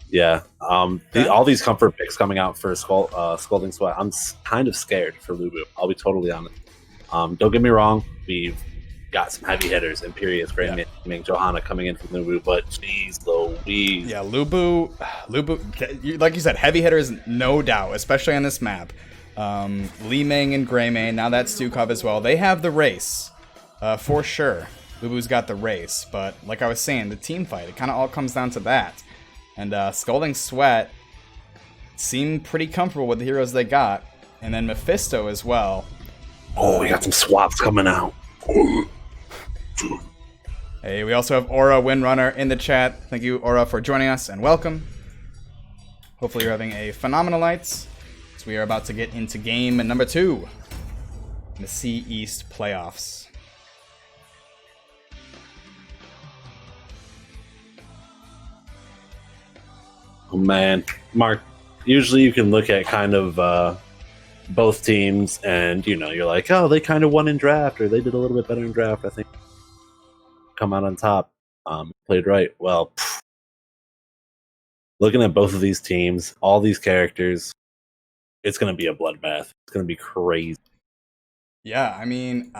Yeah. All these comfort picks coming out for Scalding Sweat. I'm kind of scared for LuBu. I'll be totally honest. Don't get me wrong. We've got some heavy hitters. Imperious, Greymane, Johanna coming in from LuBu, but jeez Louise. Yeah, LuBu, like you said, heavy hitters, no doubt, especially on this map. Li Ming and Greymane, now that's Stukov as well. They have the race, for sure. LuBu's got the race, but like I was saying, the team fight, it kind of all comes down to that. And Scalding Sweat seemed pretty comfortable with the heroes they got. And then Mephisto as well. Oh, we got some swaps coming out. Hey, we also have Aura Windrunner in the chat. Thank you, Aura, for joining us, and welcome. Hopefully you're having a phenomenal night. So we are about to get into game number 2 in the C East playoffs. Oh man, Mark, usually you can look at kind of both teams and, you're like, oh, they kind of won in draft, or they did a little bit better in draft, I think. Come out on top. Played right. Well, looking at both of these teams, all these characters, it's going to be a bloodbath. It's going to be crazy. Yeah, I mean,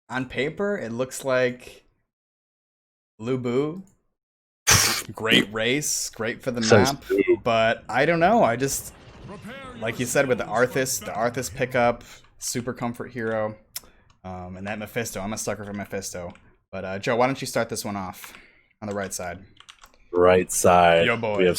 on paper, it looks like LuBu. Great race, great for the map, but I don't know. I just, like you said, with the Arthas pickup, super comfort hero, and that Mephisto. I'm a sucker for Mephisto. But Joe, why don't you start this one off on the right side? Right side. Yo, boys. We have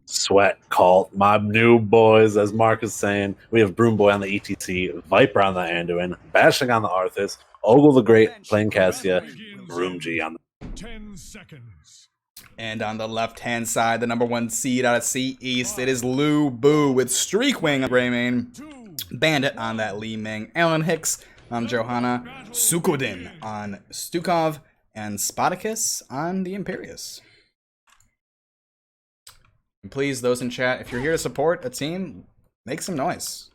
Sweat, Cult, my new boys, as Mark is saying. We have Broom Boy on the ETC, Viper on the Anduin, Bashing on the Arthas, Ogle the Great playing Cassia, Broom G on the 10 seconds. And on the left-hand side, the number 1 seed out of C East, it is LuBu with Streakwing on Greymane, Bandit on that Li Ming, Alan Hicks on Johanna, Sukodin on Stukov, and Spartacus on the Imperius. And please, those in chat, if you're here to support a team, make some noise.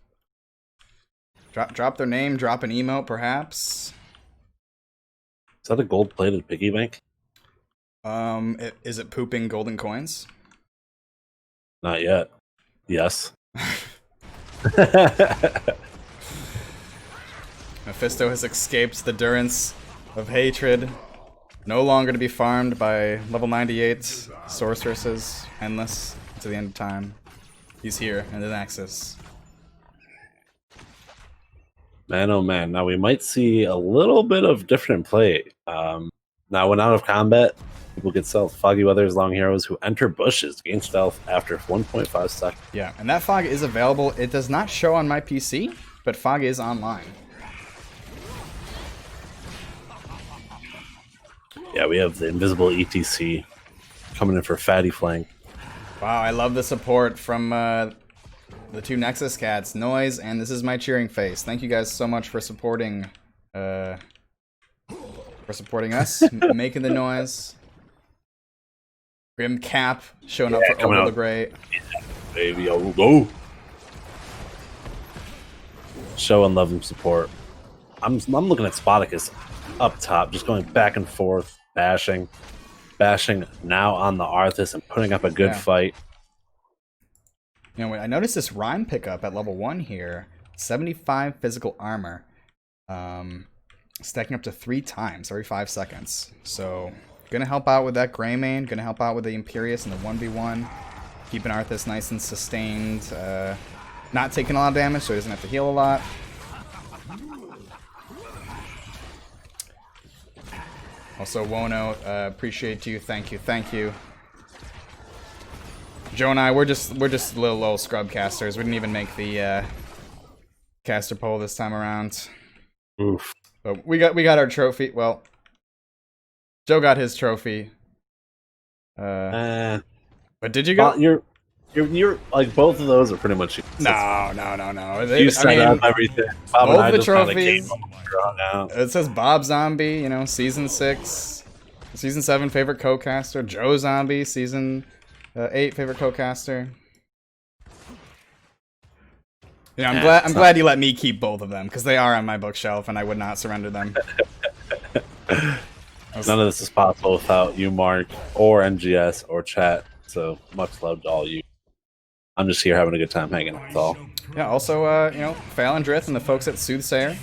Drop their name, drop an emote, perhaps. Is that a gold-plated piggy bank? Is it pooping golden coins? Not yet. Yes. Mephisto has escaped the durance of hatred. No longer to be farmed by level 98 sorceresses, endless to the end of time. He's here in the Nexus. Man, oh man. Now we might see a little bit of different play. Now, when out of combat, people get stealth. Foggy Weather's long heroes who enter bushes gain stealth after 1.5 seconds. Yeah, and that fog is available. It does not show on my PC, but fog is online. Yeah, we have the invisible ETC coming in for Fatty Flank. Wow, I love the support from the two Nexus cats, Noise, and This Is My Cheering Face. Thank you guys so much for supporting us, making the noise. Grim Cap showing up for Over the Great. Yeah, baby, I will go. Show and love and support. I'm looking at Spartacus up top, just going back and forth, bashing now on the Arthas and putting up a good fight. You know, I noticed this rhyme pickup at level 1 here. 75 physical armor. Stacking up to 3 times every 5 seconds. So, gonna help out with that Greymane. Gonna help out with the Imperius and the 1v1. Keeping Arthas nice and sustained. Not taking a lot of damage, so he doesn't have to heal a lot. Also, Wono, appreciate you. Thank you. Joe and I, we're just little scrub casters. We didn't even make the caster poll this time around. Oof. But we got our trophy. Well, Joe got his trophy. But did you go? You're like, both of those are pretty much. No. You set up everything. Bob and Both I the just kinda trophies. came on out. It says Bob Zombie, you know, season 6, season 7 favorite co-caster. Joe Zombie, season 8 favorite co-caster. Yeah, I'm glad you let me keep both of them because they are on my bookshelf and I would not surrender them. None of this is possible without you, Mark, or NGS, or chat. So much love to all you. I'm just here having a good time hanging out with all. Yeah, also, you know, Fallon Drith and the folks at Soothsayer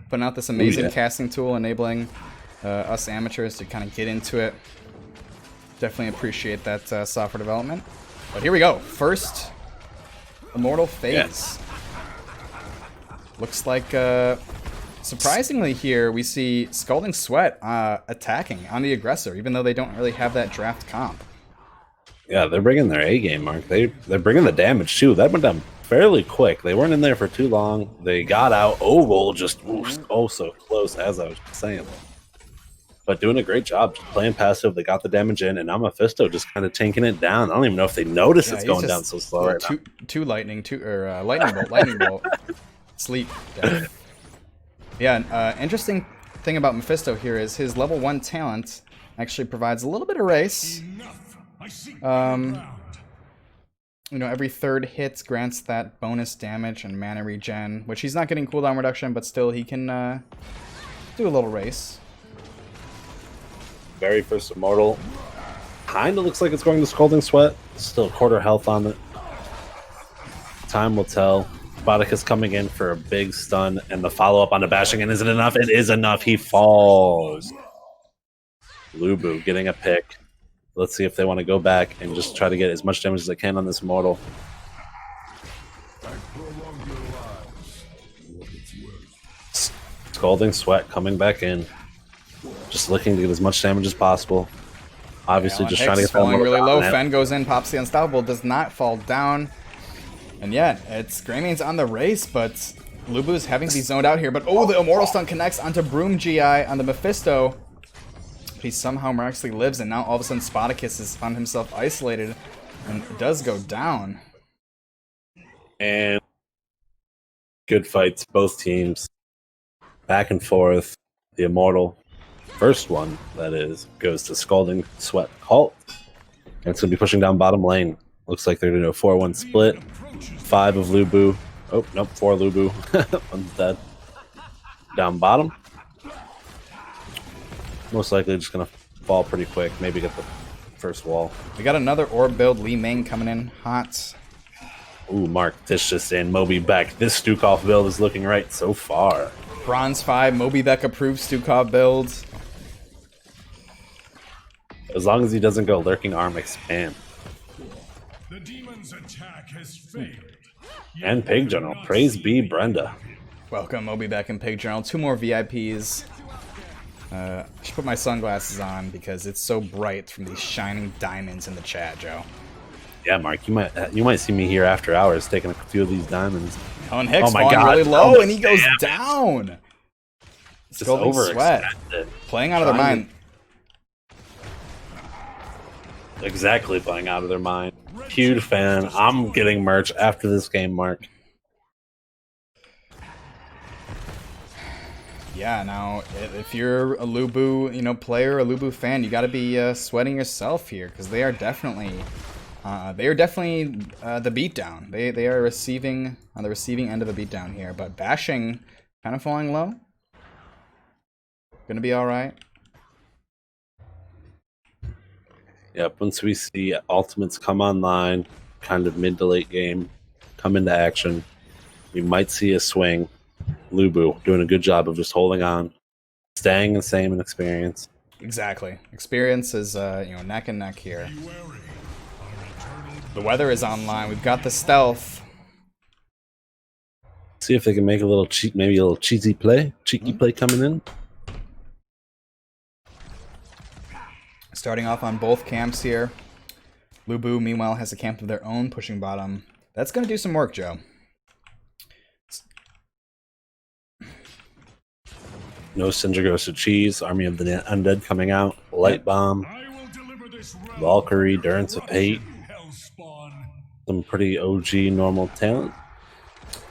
putting out this amazing casting tool, enabling us amateurs to kind of get into it. Definitely appreciate that software development. But here we go. First Immortal phase. Yes. Looks like, surprisingly here, we see Scalding Sweat attacking on the aggressor, even though they don't really have that draft comp. Yeah, they're bringing their A game, Mark. They're bringing the damage too. That went down fairly quick. They weren't in there for too long. They got out. Oval just so close, as I was saying. But doing a great job, just playing passive. They got the damage in, and now Mephisto just kind of tanking it down. I don't even know if they notice it's going down so slow right now. Two lightning bolt. Sleep. Yeah, interesting thing about Mephisto here is his level 1 talent actually provides a little bit of race. You know, every 3rd hit grants that bonus damage and mana regen, which he's not getting cooldown reduction, but still he can do a little race. Very first Immortal. Kinda looks like it's going to Scalding Sweat. Still quarter health on it. Time will tell. Spartacus coming in for a big stun, and the follow-up on the bashing, and is it enough? It is enough. He falls. LuBu getting a pick. Let's see if they want to go back and just try to get as much damage as they can on this Immortal. Scalding Sweat coming back in. Just looking to get as much damage as possible. Obviously, just trying to get that falling really low. down. Fen goes in, pops the Unstoppable, does not fall down. And yeah, it's Greymane's on the race, but LuBu's having to be zoned out here. But oh, the Immortal Stun connects onto Broom GI on the Mephisto. He somehow miraculously lives, and now all of a sudden Spartacus has found himself isolated and does go down. And good fights, both teams. Back and forth. The Immortal First one, that is, goes to Scalding Sweat Halt. And it's going to be pushing down bottom lane. Looks like they're going to do a 4-1 split. 5 of LuBu. Oh, nope, 4 LuBu. One's dead. Down bottom. Most likely just going to fall pretty quick. Maybe get the first wall. We got another orb build. Lee Ming coming in hot. Ooh, Mark, this just in. Moby Beck. This Stukov build is looking right so far. Bronze 5, Moby Beck approved Stukov build. As long as he doesn't go Lurking Arm Expand. The demon's attack has failed. And Pig General. Praise be Brenda. Welcome, Moby Beck and Pig General. 2 more VIPs. I should put my sunglasses on because it's so bright from these shining diamonds in the chat, Joe. Yeah, Mark, you might see me here after hours taking a few of these diamonds. Helen Hicks Oh my falling God, really low, oh, and he goes damn it. down. Just Scalding Sweat. overextended. Playing out of their mind. Exactly, playing out of their mind. Huge fan. I'm getting merch after this game, Mark. Yeah, now, if you're a LuBu, player, a LuBu fan, you got to be sweating yourself here, because they are definitely the beatdown. They are receiving on the receiving end of a beatdown here, but Bashing kind of falling low. Gonna be all right. Yep, once we see ultimates come online, kind of mid to late game, come into action, we might see a swing. LuBu doing a good job of just holding on, staying the same in experience. Exactly. Experience is neck and neck here. The weather is online. We've got the stealth. See if they can make a little maybe a little cheeky play coming in. Starting off on both camps here. LuBu, meanwhile, has a camp of their own pushing bottom. That's going to do some work, Joe. No Cinder goes to Cheese. Army of the Undead coming out. Light Bomb. Valkyrie. Durance of Hate. Some pretty OG normal talent.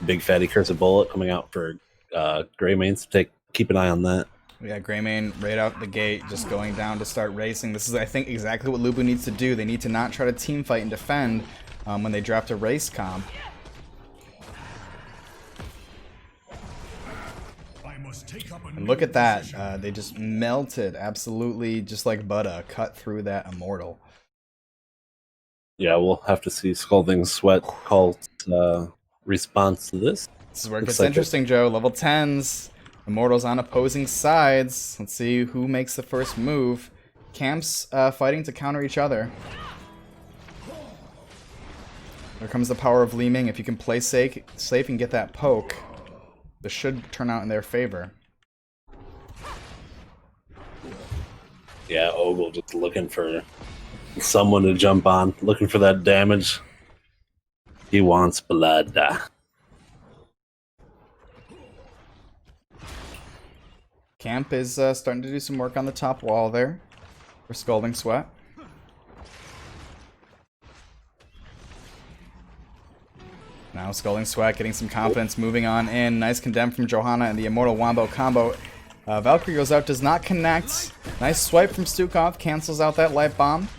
Big Fatty Curse of Bullet coming out for Greymanes. Keep an eye on that. Yeah, Greymane right out the gate, just going down to start racing. This is, I think, exactly what LuBu needs to do. They need to not try to team fight and defend when they draft a race comp. And look at that. They just melted, absolutely, just like butter, cut through that Immortal. Yeah, we'll have to see Scalding Sweat Cult's response to this. This is where it gets interesting, Joe. Level 10s. Immortals on opposing sides. Let's see who makes the first move. Camps fighting to counter each other. There comes the power of Lee Ming. If you can play safe and get that poke, this should turn out in their favor. Yeah, Ogle just looking for someone to jump on, looking for that damage. He wants blood. Camp is starting to do some work on the top wall there for Scalding Sweat. Now Scalding Sweat getting some confidence, moving on in. Nice condemn from Johanna and the Immortal Wombo combo. Valkyrie goes out, does not connect. Nice swipe from Stukov, cancels out that light bomb.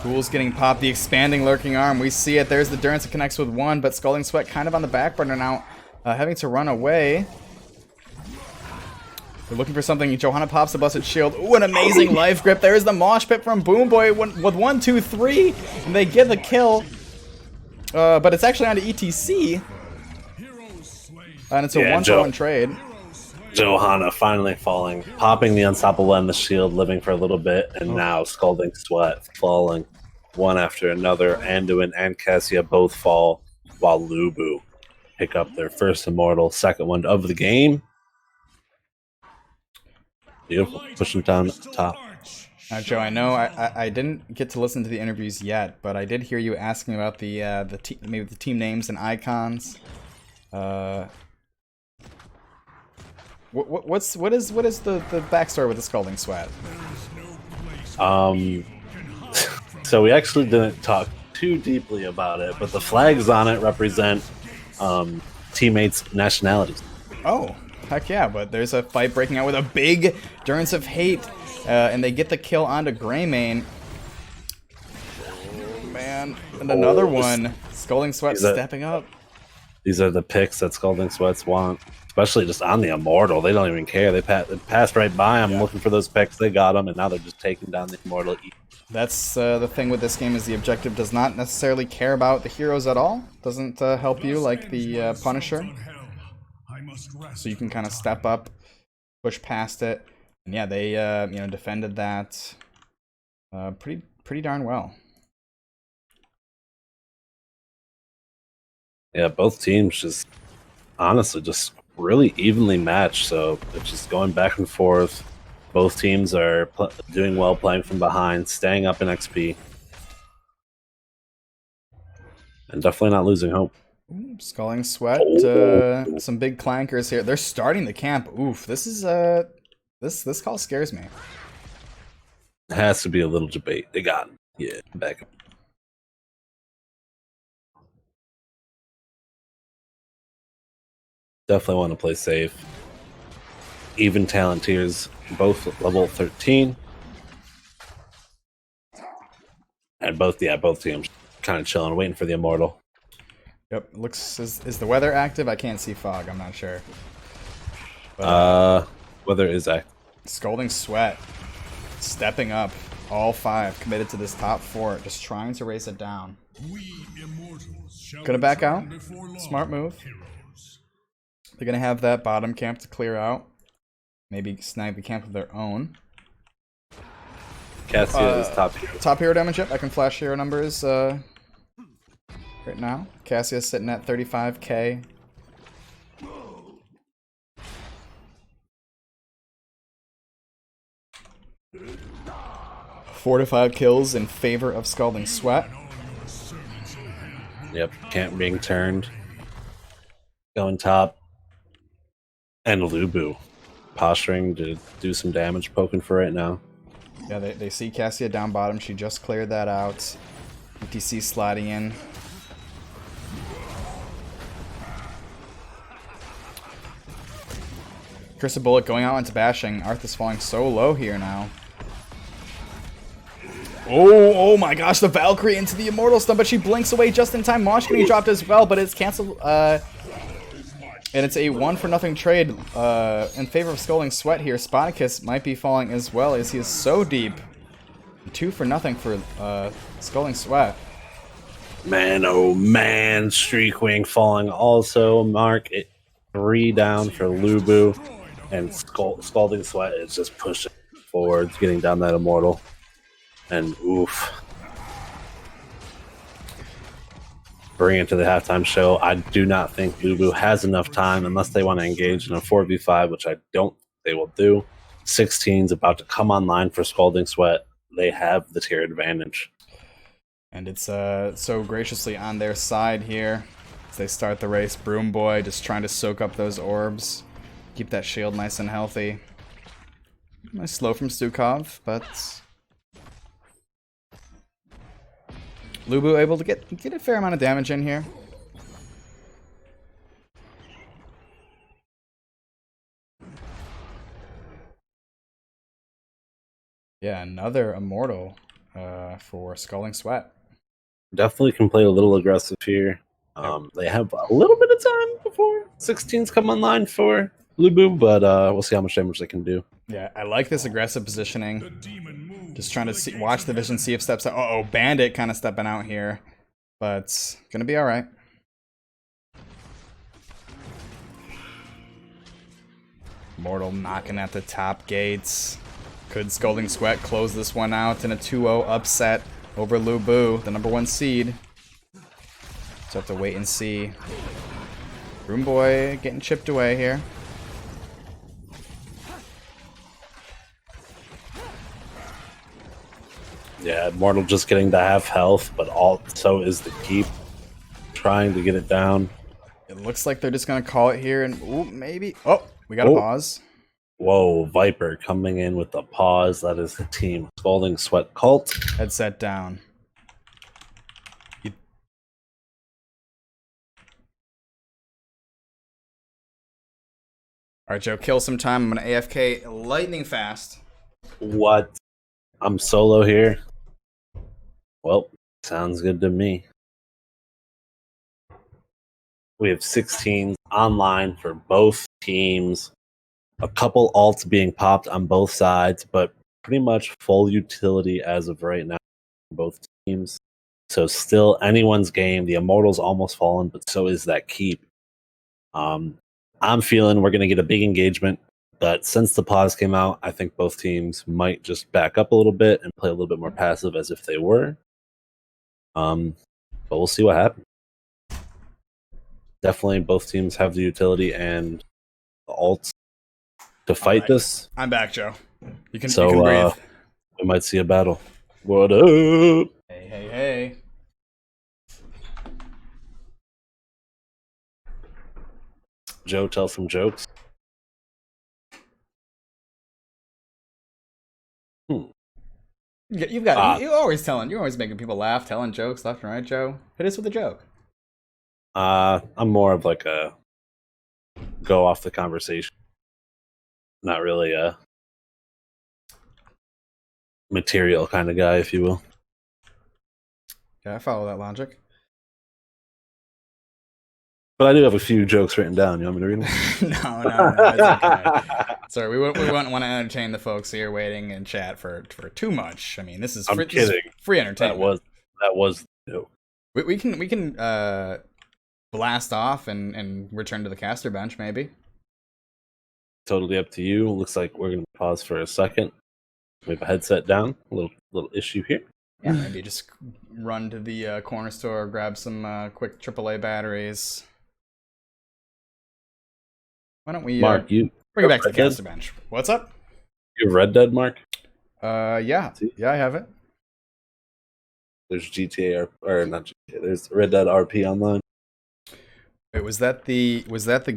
Ghoul's getting popped, the expanding lurking arm. We see it. There's the Durance that connects with one, but Scalding Sweat kind of on the back burner now, having to run away. They're looking for something. Johanna pops the busted shield. Ooh, an amazing life grip. There's the mosh pit from Boom Boy with 1, 2, 3, and they get the kill. But it's actually on to ETC. And it's a 1-for-1 trade. Johanna finally falling, popping the unstoppable and the shield, living for a little bit, and now Scalding Sweat falling one after another. Anduin and Cassia both fall, while LuBu pick up their first Immortal, second one of the game. Beautiful, pushing down the top. Now, Joe, I know I didn't get to listen to the interviews yet, but I did hear you asking about maybe the team names and icons. What is the backstory with the Scalding Sweat? So we actually didn't talk too deeply about it, but the flags on it represent teammates' nationalities. Oh, heck yeah, but there's a fight breaking out with a big Endurance of Hate, and they get the kill onto Greymane. Oh, man. And another one. Scalding Sweat stepping up. These are the picks that Scalding Sweats want, especially just on the Immortal. They don't even care. They passed right by him looking for those picks. They got them, and now they're just taking down the Immortal. That's the thing with this game is the objective does not necessarily care about the heroes at all. Doesn't help you like the Punisher. So you can kind of step up, push past it, and yeah, they you know, defended that pretty darn well. Yeah, both teams just honestly just really evenly matched. So it's just going back and forth. Both teams are doing well, playing from behind, staying up in XP, and definitely not losing hope. Scalding Sweat, some big clankers here. They're starting the camp. Oof, this is this call scares me. It has to be a little debate. They got him. Yeah, back up. Definitely want to play safe. Even talent tiers, both level 13. And both teams kind of chilling, waiting for the Immortal. Yep, looks is the weather active? I can't see fog. I'm not sure. But, weather is active. Scalding Sweat, stepping up. All 5 committed to this top 4, just trying to race it down. Gonna back out. Smart move. They're gonna have that bottom camp to clear out. Maybe snag the camp of their own. Cassia is top hero. Top hero damage, yep. I can flash hero numbers right now. Cassia's sitting at 35k. Four to 5 kills in favor of Scalding Sweat. Yep, camp being turned. Going top. And LuBu posturing to do some damage, poking for right now. Yeah, they see Cassia down bottom. She just cleared that out. ETC sliding in. Curse of Bullet going out into bashing. Arthas falling so low here now. Oh my gosh, the Valkyrie into the Immortal stun, but she blinks away just in time. Mosh getting dropped as well, but it's canceled. And it's a 1-for-0 trade in favor of Scalding Sweat here. Spoticus might be falling as well as he is so deep. 2-for-0 for Scalding Sweat. Man, oh man, Streakwing falling also. Mark it 3 down for LuBu. And Scalding Sweat is just pushing forward, getting down that Immortal. And oof. Bring it to the halftime show. I do not think LuBu has enough time unless they want to engage in a 4v5, which I don't think they will do. 16's about to come online for Scalding Sweat. They have the tier advantage. And it's so graciously on their side here as they start the race. Broom Boy just trying to soak up those orbs. Keep that shield nice and healthy. Nice slow from Stukov, but LuBu able to get a fair amount of damage in here. Yeah, another Immortal for Scalding Sweat. Definitely can play a little aggressive here. They have a little bit of time before 16's come online for LuBu, but we'll see how much damage they can do. Yeah, I like this aggressive positioning. Just trying to watch the vision, see if steps out. Uh-oh, Bandit kind of stepping out here. But gonna be alright. Mortal knocking at the top gates. Could Scalding Sweat close this one out in a 2-0 upset over LuBu, the #1 seed? So have to wait and see. Broom Boy getting chipped away here. Yeah, Immortal just getting to half health, but so is the keep. Trying to get it down. It looks like they're just gonna call it here, and ooh, maybe. Oh, we got a pause. Whoa, Viper coming in with the pause. That is the team Scalding Sweat Cult. Headset down. All right, Joe, kill some time. I'm gonna AFK lightning fast. What? I'm solo here. Well, sounds good to me. We have 16 online for both teams. A couple alts being popped on both sides, but pretty much full utility as of right now for both teams. So still anyone's game. The Immortal's almost fallen, but so is that keep. I'm feeling we're going to get a big engagement, but since the pause came out, I think both teams might just back up a little bit and play a little bit more passive as if they were. But we'll see what happens. Definitely both teams have the utility and the alts to fight this. I'm back, Joe. You can So breathe. we might see a battle. What up? Hey. Joe, tell some jokes. You've got you're always making people laugh, telling jokes left and right, Joe. Hit us with a joke. I'm more of like a go off the conversation. Not really a material kind of guy, if you will. Yeah, I follow that logic. But I do have a few jokes written down. You want me to read them? No, it's okay. Sorry, we wouldn't want to entertain the folks here waiting in chat for too much. I mean, this is free, I'm kidding. This is free entertainment. That was the joke. We can blast off and return to the caster bench, maybe. Totally up to you. Looks like we're gonna pause for a second. We have a headset down. A little issue here. Yeah, maybe just run to the corner store, grab some quick AAA batteries. Why don't we Mark, you bring it back to the Red Dead? caster bench? What's up? You have Red Dead, Mark? Yeah, I have it. There's GTA or not GTA. There's Red Dead RP online. Wait, was that the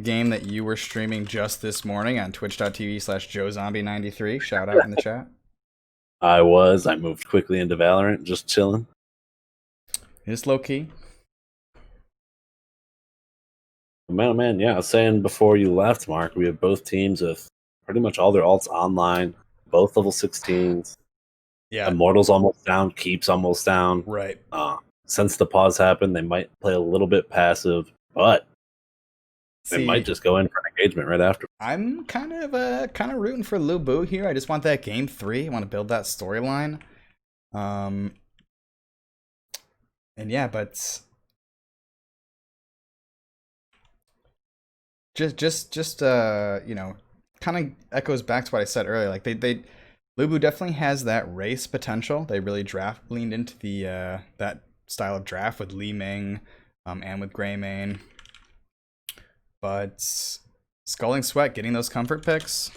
game that you were streaming just this morning on twitch.tv/JoeZombie93? Shout out in the chat. I moved quickly into Valorant, just chilling. Just low key. Man, yeah, I was saying before you left, Mark, we have both teams with pretty much all their alts online, both level 16s. Yeah. Immortal's almost down, Keep's almost down. Right. Since the pause happened, they might play a little bit passive, but they might just go in for an engagement right after. I'm kind of rooting for LuBu here. I just want that game 3. I want to build that storyline. And yeah, but just you know, kind of echoes back to what I said earlier. Like LuBu definitely has that race potential. They really leaned into the that style of draft with Li Ming and with Greymane. But Scalding Sweat getting those comfort picks.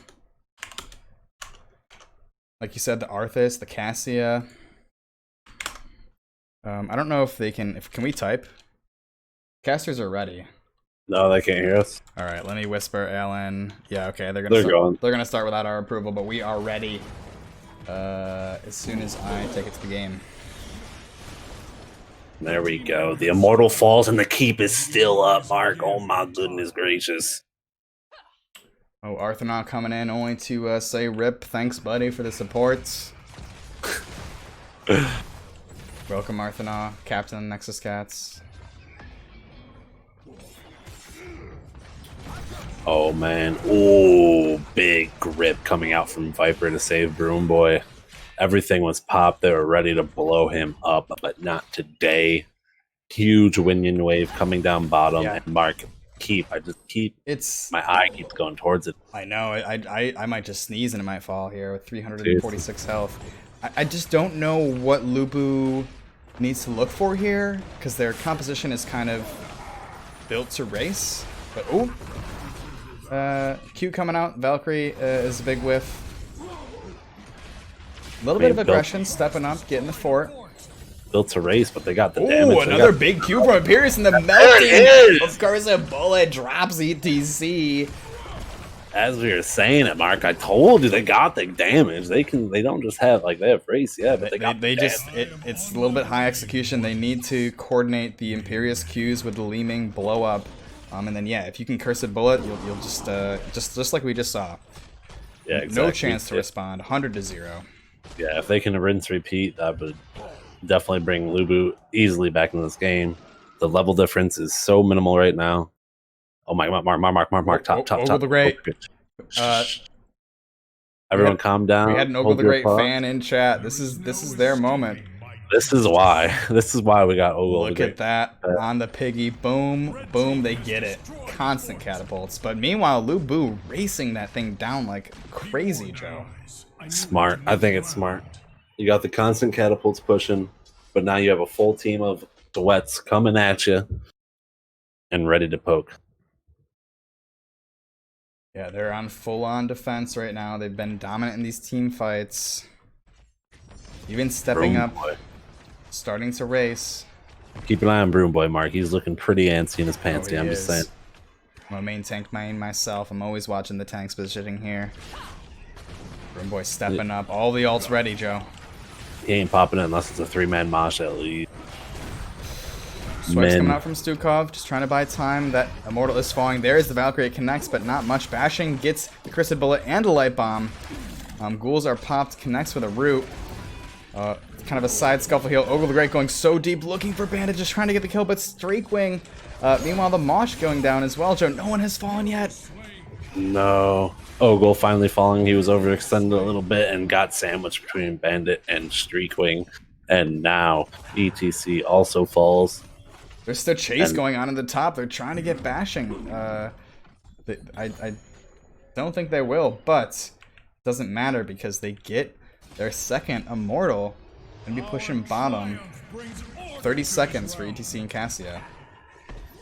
Like you said, the Arthas, the Cassia. I don't know if they can we type? Casters are ready. No, they can't hear us. All right, let me whisper Alan. Yeah, okay, they're going. They're gonna start without our approval, but we are ready. As soon as I take it to the game. There we go. The Immortal falls and the Keep is still up, Mark. Oh my goodness gracious. Oh, Arthanaut coming in only to say rip. Thanks, buddy, for the support. Welcome, Arthanaut, Captain Nexus Cats. Oh man. Oh, big grip coming out from Viper to save Broom Boy. Everything was popped. They were ready to blow him up, but not today. Huge Winion wave coming down bottom. Yeah. And Mark, my eye keeps going towards it. I know. I might just sneeze and it might fall here with 346 health. I just don't know what LuBu needs to look for here because their composition is kind of built to race. But Q coming out. Valkyrie is a big whiff. A little bit of aggression, stepping up, getting the fort. Built to race, but they got the damage. Ooh, another big Q from Imperius in the melting. Of course, a bullet drops ETC. As we were saying it, Mark, I told you they got the damage. They don't just have they have race, yeah, but it's a little bit high execution. They need to coordinate the Imperius Qs with the Li Ming blow up. And then yeah, if you can Cursed Bullet, you'll just like we just saw. Yeah, exactly. No chance to respond. 100-0. Yeah, if they can rinse repeat, that would definitely bring LuBu easily back in this game. The level difference is so minimal right now. Oh my, Mark, top. Ogle the Great. Everyone calm down. We had an Ogle the Great fan in chat. This is their moment. This is why. This is why we got Ogle. Look at that on the piggy. Boom, boom. They get it. Constant catapults. But meanwhile, LuBu racing that thing down like crazy, Joe. Smart. I think it's smart. You got the constant catapults pushing, but now you have a full team of sweats coming at you and ready to poke. Yeah, they're on full-on defense right now. They've been dominant in these team fights. Even stepping up, starting to race. Keep an eye on Broom Boy, Mark. He's looking pretty antsy in his pants. I'm just saying. I'm a main tank main myself. I'm always watching the tanks positioning here. Broom Boy stepping up. All the ults ready, Joe. He ain't popping it unless it's a 3-man mosh at least. Sweats coming out from Stukov, just trying to buy time. That Immortal is falling. There is the Valkyrie. It connects, but not much. Bashing gets the Cursed Bullet and a Light Bomb. Ghouls are popped, connects with a Root. Kind of a side scuffle heal. Ogle the Great going so deep, looking for Bandit, just trying to get the kill, but Streakwing. Meanwhile, the Mosh going down as well, Joe. No one has fallen yet. No. Ogle finally falling. He was overextended a little bit and got sandwiched between Bandit and Streakwing. And now ETC also falls. There's still chase going on in the top. They're trying to get Bashing. I don't think they will, but it doesn't matter because they get their second Immortal and be pushing bottom. 30 seconds for ETC and Cassia.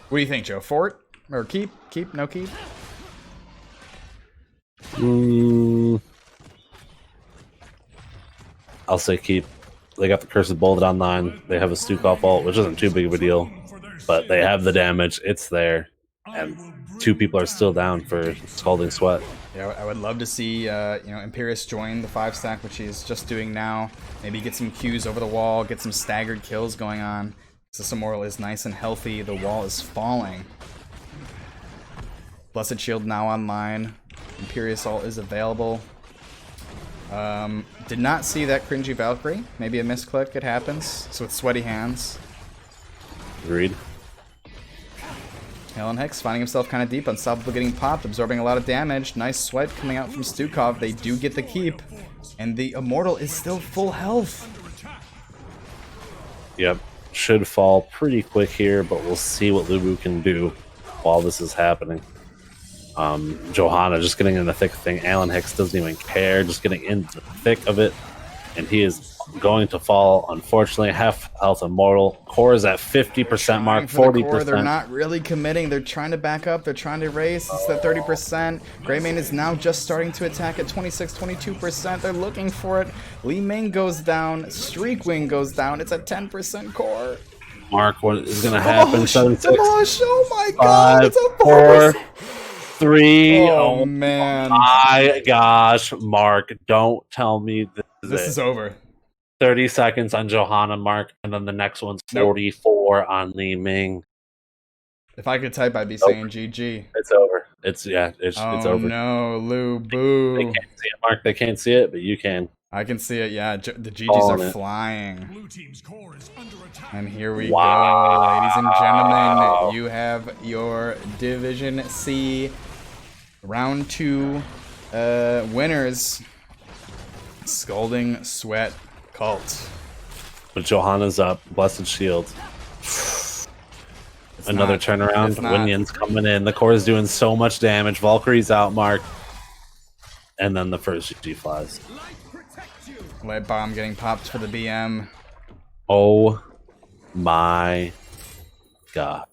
What do you think, Joe? Fort? Or keep? Keep? No keep? I'll say keep. They got the Cursed Bullet online. They have a Stukov ult, which isn't too big of a deal. But they have the damage. It's there. And 2 people are still down for Scalding Sweat. Yeah, I would love to see Imperius join the 5-stack, which he's just doing now. Maybe get some Qs over the wall, get some staggered kills going on. This Immortal is nice and healthy. The wall is falling. Blessed Shield now online. Imperius ult is available. Did not see that cringy Valkyrie. Maybe a misclick. It happens. So with sweaty hands. Agreed. Alan Hicks finding himself kind of deep, unstoppable, getting popped, absorbing a lot of damage. Nice sweat coming out from Stukov. They do get the keep, and the Immortal is still full health. Yep. Should fall pretty quick here, but we'll see what LuBu can do while this is happening. Johanna just getting in the thick of the thing. Alan Hicks doesn't even care, just getting in the thick of it. And he is going to fall, unfortunately. Half health Immortal. Core is at 50% mark, 40%. They're not really committing. They're trying to back up. They're trying to race. It's at 30%. Greymane is now just starting to attack at 26, 22%. They're looking for it. Li Ming goes down. Streakwing goes down. It's at 10% core. Mark, what is going to happen? 7, 6, oh my god, 5, it's a 4, 3. Oh man. My gosh, Mark, don't tell me this is over. 30 seconds on Johanna, Mark, and then the next one's 44 on Li Ming. If I could type, I'd be saying GG. It's over. It's over. Oh no, LuBu. They can't see it, Mark. They can't see it, but you can. I can see it, yeah. The GGs are flying. Blue team's core is under attack. And here we go, ladies and gentlemen. You have your Division C Round 2 winners. Scalding Sweat Cult. But Johanna's up. Blessed Shield. Another turnaround. Winion's coming in. The core is doing so much damage. Valkyrie's out, Mark. And then the first GG flies. Light Bomb getting popped for the BM. Oh my god.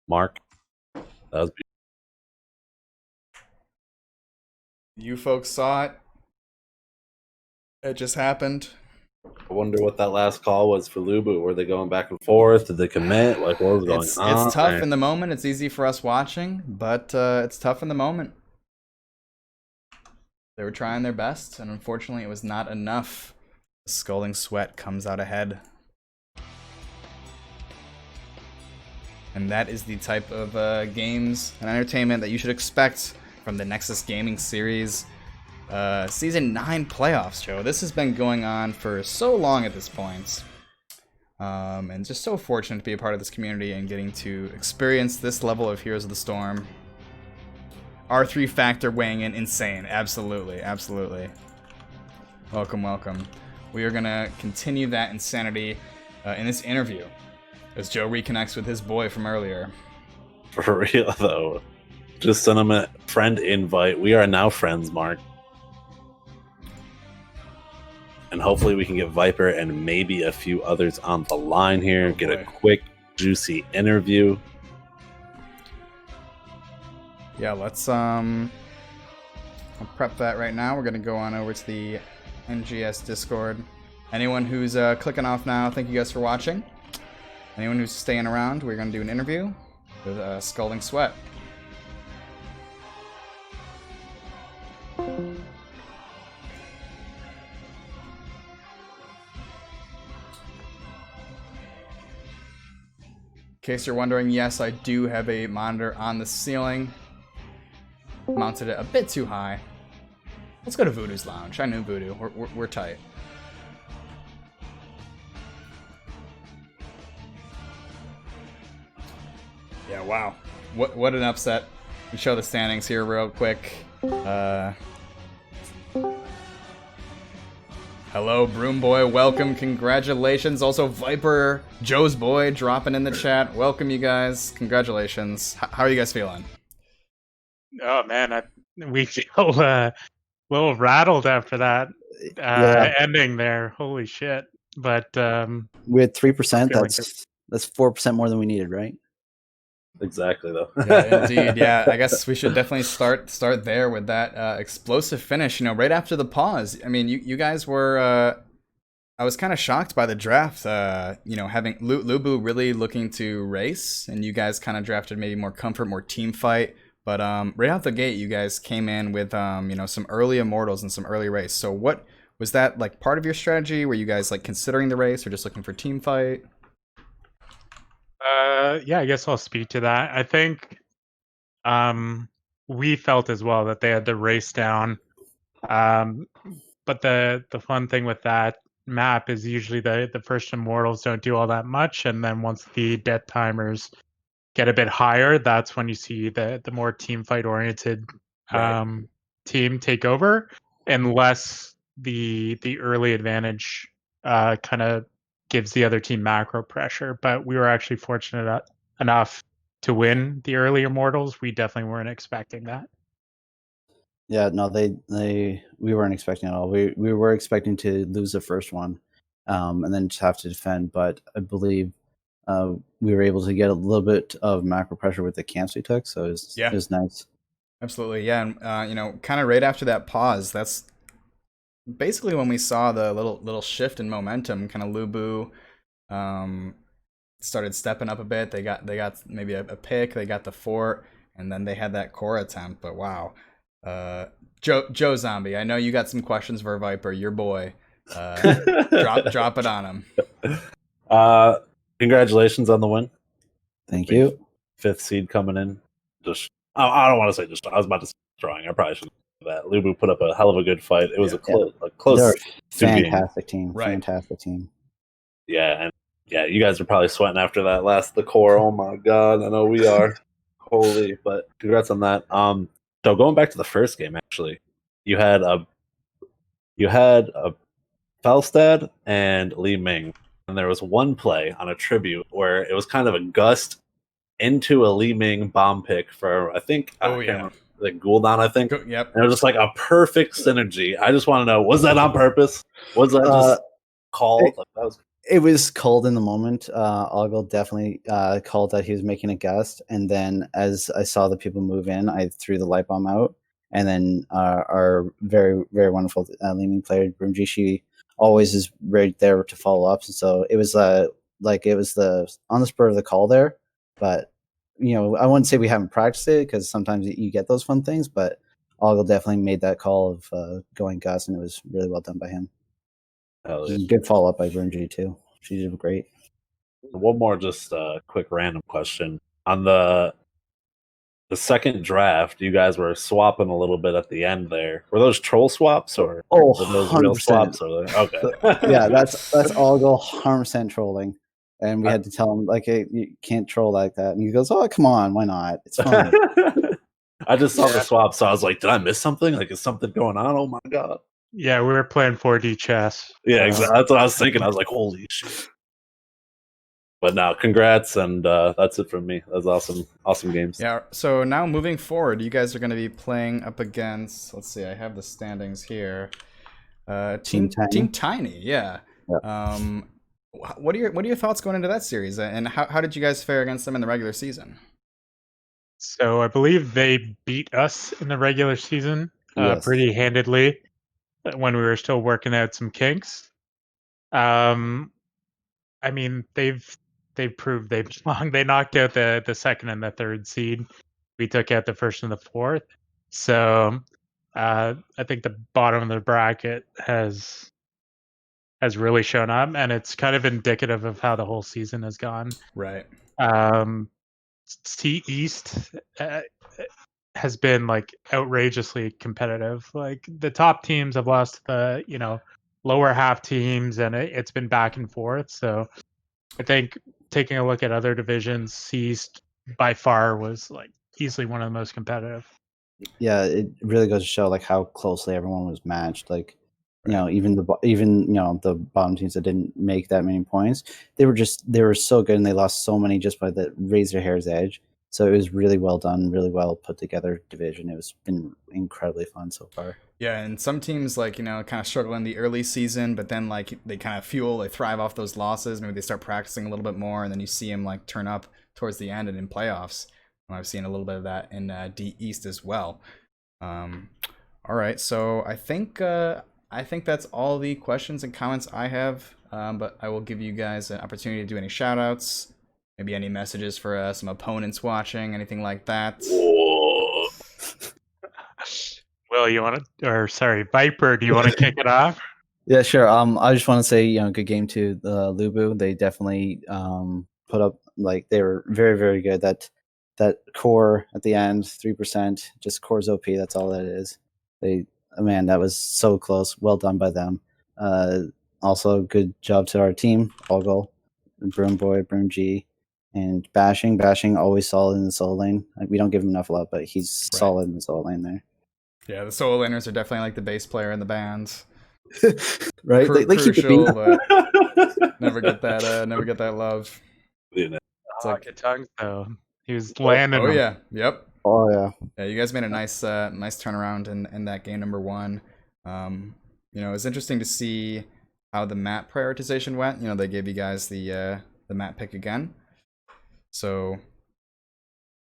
Mark. That was beautiful. You folks saw it. It just happened. I wonder what that last call was for LuBu. Were they going back and forth? Did they commit? Like, what was going on? It's tough in the moment. It's easy for us watching, but it's tough in the moment. They were trying their best, and unfortunately it was not enough. Scalding Sweat comes out ahead. And that is the type of games and entertainment that you should expect from the Nexus Gaming Series Season 9 playoffs, Joe. This has been going on for so long at this point. And just so fortunate to be a part of this community and getting to experience this level of Heroes of the Storm. R3 Factor weighing in, insane. Absolutely, absolutely. Welcome, welcome. We are going to continue that insanity in this interview as Joe reconnects with his boy from earlier. For real, though. Just send him a friend invite. We are now friends, Mark. And hopefully we can get Viper and maybe a few others on the line here. Get a quick, juicy interview. Yeah, let's I'll prep that right now. We're going to go on over to the NGS Discord. Anyone who's clicking off now, thank you guys for watching. Anyone who's staying around, we're going to do an interview with Scalding Sweat. In case you're wondering, yes, I do have a monitor on the ceiling. Mounted it a bit too high. Let's go to Voodoo's Lounge. I knew Voodoo. We're tight. Yeah, wow. What an upset. We show the standings here real quick. Hello, Broom Boy. Welcome. Congratulations. Also, Viper, Joe's boy, dropping in the chat. Welcome, you guys. Congratulations. How are you guys feeling? Oh, man. We feel a little rattled after that ending there. Holy shit. But we had 3%. That's 4% more than we needed, right? Exactly, though. Yeah, indeed. Yeah, I guess we should definitely start there with that explosive finish. You know, right after the pause. I mean, you guys were. I was kind of shocked by the draft. You know, having LuBu really looking to race, and you guys kind of drafted maybe more comfort, more team fight. But right out the gate, you guys came in with you know, some early immortals and some early race. So what was that like? Part of your strategy? Were you guys like considering the race or just looking for team fight? Yeah, I guess I'll speak to that. I think we felt as well that they had the race down. But the fun thing with that map is usually the first immortals don't do all that much, and then once the death timers get a bit higher, that's when you see the more team fight oriented team take over, unless the early advantage kind of gives the other team macro pressure. But we were actually fortunate enough to win the early immortals. We definitely weren't expecting that. Yeah, no, we weren't expecting it at all. We were expecting to lose the first one, and then just have to defend. But I believe we were able to get a little bit of macro pressure with the camps we took, so it was nice. Absolutely, yeah. And you know, kind of right after that pause, that's basically when we saw the little shift in momentum. Kind of LuBu started stepping up a bit. They got maybe a pick. They got the fort, and then they had that core attempt. But wow, Joe Zombie, I know you got some questions for Viper, your boy. Drop it on him. Congratulations on the win. Thank you. 5th seed coming in. I don't want to say just. I was about to say drawing. I probably shouldn't do that. LuBu put up a hell of a good fight. It was a close. Fantastic team. Right. Fantastic team. Yeah, and yeah, you guys are probably sweating after that the core. Oh my god, I know we are. Holy, but congrats on that. So going back to the first game, actually, you had a Felstad and Li Ming, and there was one play on a tribute where it was kind of a gust into a Li Ming bomb pick for, I think, like Gul'dan, I think. Yep. And it was just like a perfect synergy. I just want to know, was that on purpose? Was that just called? It was called in the moment. Ogle definitely called that he was making a gust, and then as I saw the people move in, I threw the light bomb out, and then our very, very wonderful Li Ming player, Broomji, she always is right there to follow up. And so it was it was on the spur of the call there, but you know, I wouldn't say we haven't practiced it because sometimes you get those fun things, but Ogle definitely made that call of going Gus, and it was really well done by him. Yeah. Good follow up by Broomji too. She did great. One more, just quick random question on the second draft. You guys were swapping a little bit at the end there. Were those troll swaps or Oh, were those real 100%. swaps? Or okay, Yeah, that's all go 100% trolling. And we had to tell him, like, hey, you can't troll like that. And he goes, oh, come on, why not? It's fun. I just saw the Yeah. swap, so I was like, did I miss something? Like, is something going on? Oh my god! Yeah, we were playing 4D chess. Yeah, exactly. That's what I was thinking. I was like, holy shit! But now, congrats, and that's it from me. That was awesome games. Yeah, so now moving forward, you guys are going to be playing up against, let's see, I have the standings here. Team Tiny. Team Tiny, yeah. What are your thoughts going into that series, and how did you guys fare against them in the regular season? So I believe they beat us in the regular season Yes. pretty handedly when we were still working out some kinks. I mean, they've proved they belong. They knocked out the second and the third seed. We took out the first and the fourth. So I think the bottom of the bracket has really shown up, and it's kind of indicative of how the whole season has gone. Right. T East has been like outrageously competitive. Like the top teams have lost to the lower half teams, and it's been back and forth. So I think taking a look at other divisions, East by far was like easily one of the most competitive. Yeah, it really goes to show like how closely everyone was matched. Like, Right. even the bottom teams that didn't make that many points, they were so good, and they lost so many just by the razor hair's edge. So it was really well done, really well put together division. It was been incredibly fun so far. Yeah, and some teams kind of struggle in the early season, but then they kind of they thrive off those losses. Maybe they start practicing a little bit more, and then you see them turn up towards the end and in playoffs. I've seen a little bit of that in D East as well. All right, so I think that's all the questions and comments I have. But I will give you guys an opportunity to do any shout outs, maybe any messages for some opponents watching, anything like that. Whoa. Will, you want to, or sorry, Viper, do you want to kick it off? Yeah, sure. I just want to say, good game to LuBu. They definitely put up, like, they were very, very good. That core at the end, 3%, just core's OP. That's all that is. Man, that was so close. Well done by them. Also, good job to our team, Ogle, Broom Boy, Broom G, and Bashing. Bashing always solid in the soul lane. Like, we don't give him enough love, but he's solid in the soul lane there. Yeah, the solo laners are definitely like the bass player in the bands. Right? They keep it crucial, beat. but never get that love. You know, It's like, Good tongues though. He was landing. oh them. yeah, yep. Oh yeah. Yeah, you guys made a nice turnaround in that game number 1. It's interesting to see how the map prioritization went. They gave you guys the map pick again. So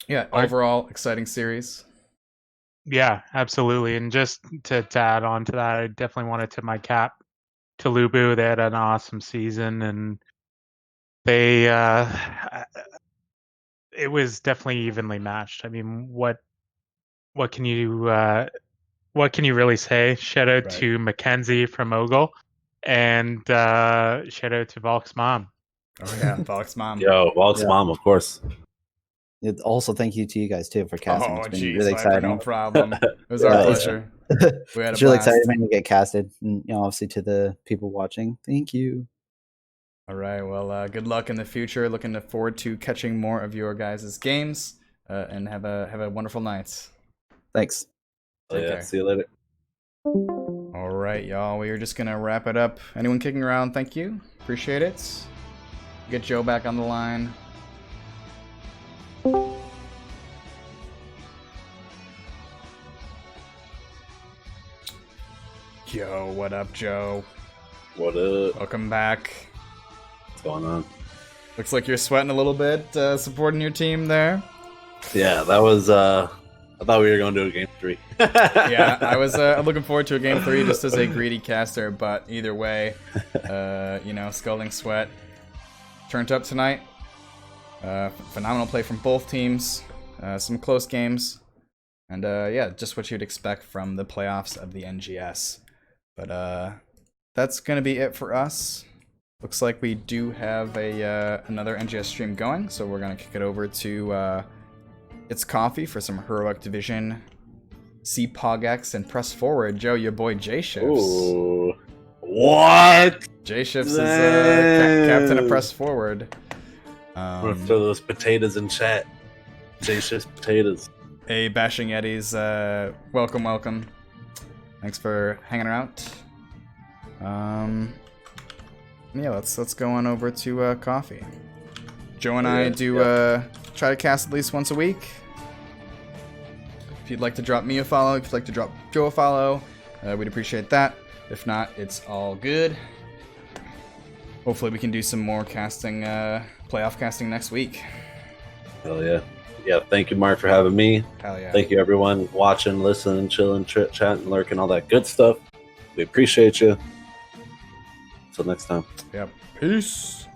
yeah, overall exciting series. Yeah, absolutely. And just to add on to that, I definitely want to tip my cap to LuBu. They had an awesome season, and they it was definitely evenly matched. I mean, what can you really say? Shout out to Mackenzie from Ogle, and shout out to Valk's mom. Oh yeah, Valk's mom. Yo, Walt's mom, of course. Also, thank you to you guys too for casting. Oh, It's been geez, really Viper, exciting. no problem. It was our pleasure. We had It's a really blast. exciting to get casted, and obviously to the people watching, thank you. All right, well, good luck in the future. Looking forward to catching more of your guys' games, and have a wonderful night. Thanks. Oh, yeah, care. see you later. All right, y'all. We are just gonna wrap it up. Anyone kicking around? Thank you. Appreciate it. Get Joe back on the line. Yo, what up, Joe? What up? Welcome back. What's going on? Looks like you're sweating a little bit, supporting your team there. Yeah, that was. I thought we were going to do a game 3. Yeah, I was looking forward to a game 3 just as a greedy caster, but either way, Scalding Sweat turned up tonight. Phenomenal play from both teams. Some close games. And yeah, just what you'd expect from the playoffs of the NGS. But that's going to be it for us. Looks like we do have a another NGS stream going, so we're gonna kick it over to It's Coffee for some Heroic Division, CPOGX, and Press Forward. Joe, your boy J Shifts. Ooh. What? J Shifts is captain of Press Forward. I'm gonna throw those potatoes in chat. J Shifts potatoes. Hey, Bashing Eddies, welcome, welcome. Thanks for hanging out. Yeah, let's go on over to coffee. Joe and I do try to cast at least once a week. If you'd like to drop me a follow, if you'd like to drop Joe a follow, we'd appreciate that. If not, it's all good. Hopefully we can do some more casting, playoff casting next week. Hell yeah. Yeah, thank you, Mark, for having me. Hell yeah. Thank you, everyone, watching, listening, chilling, chatting, lurking, all that good stuff. We appreciate you. Until next time. Yep. Peace.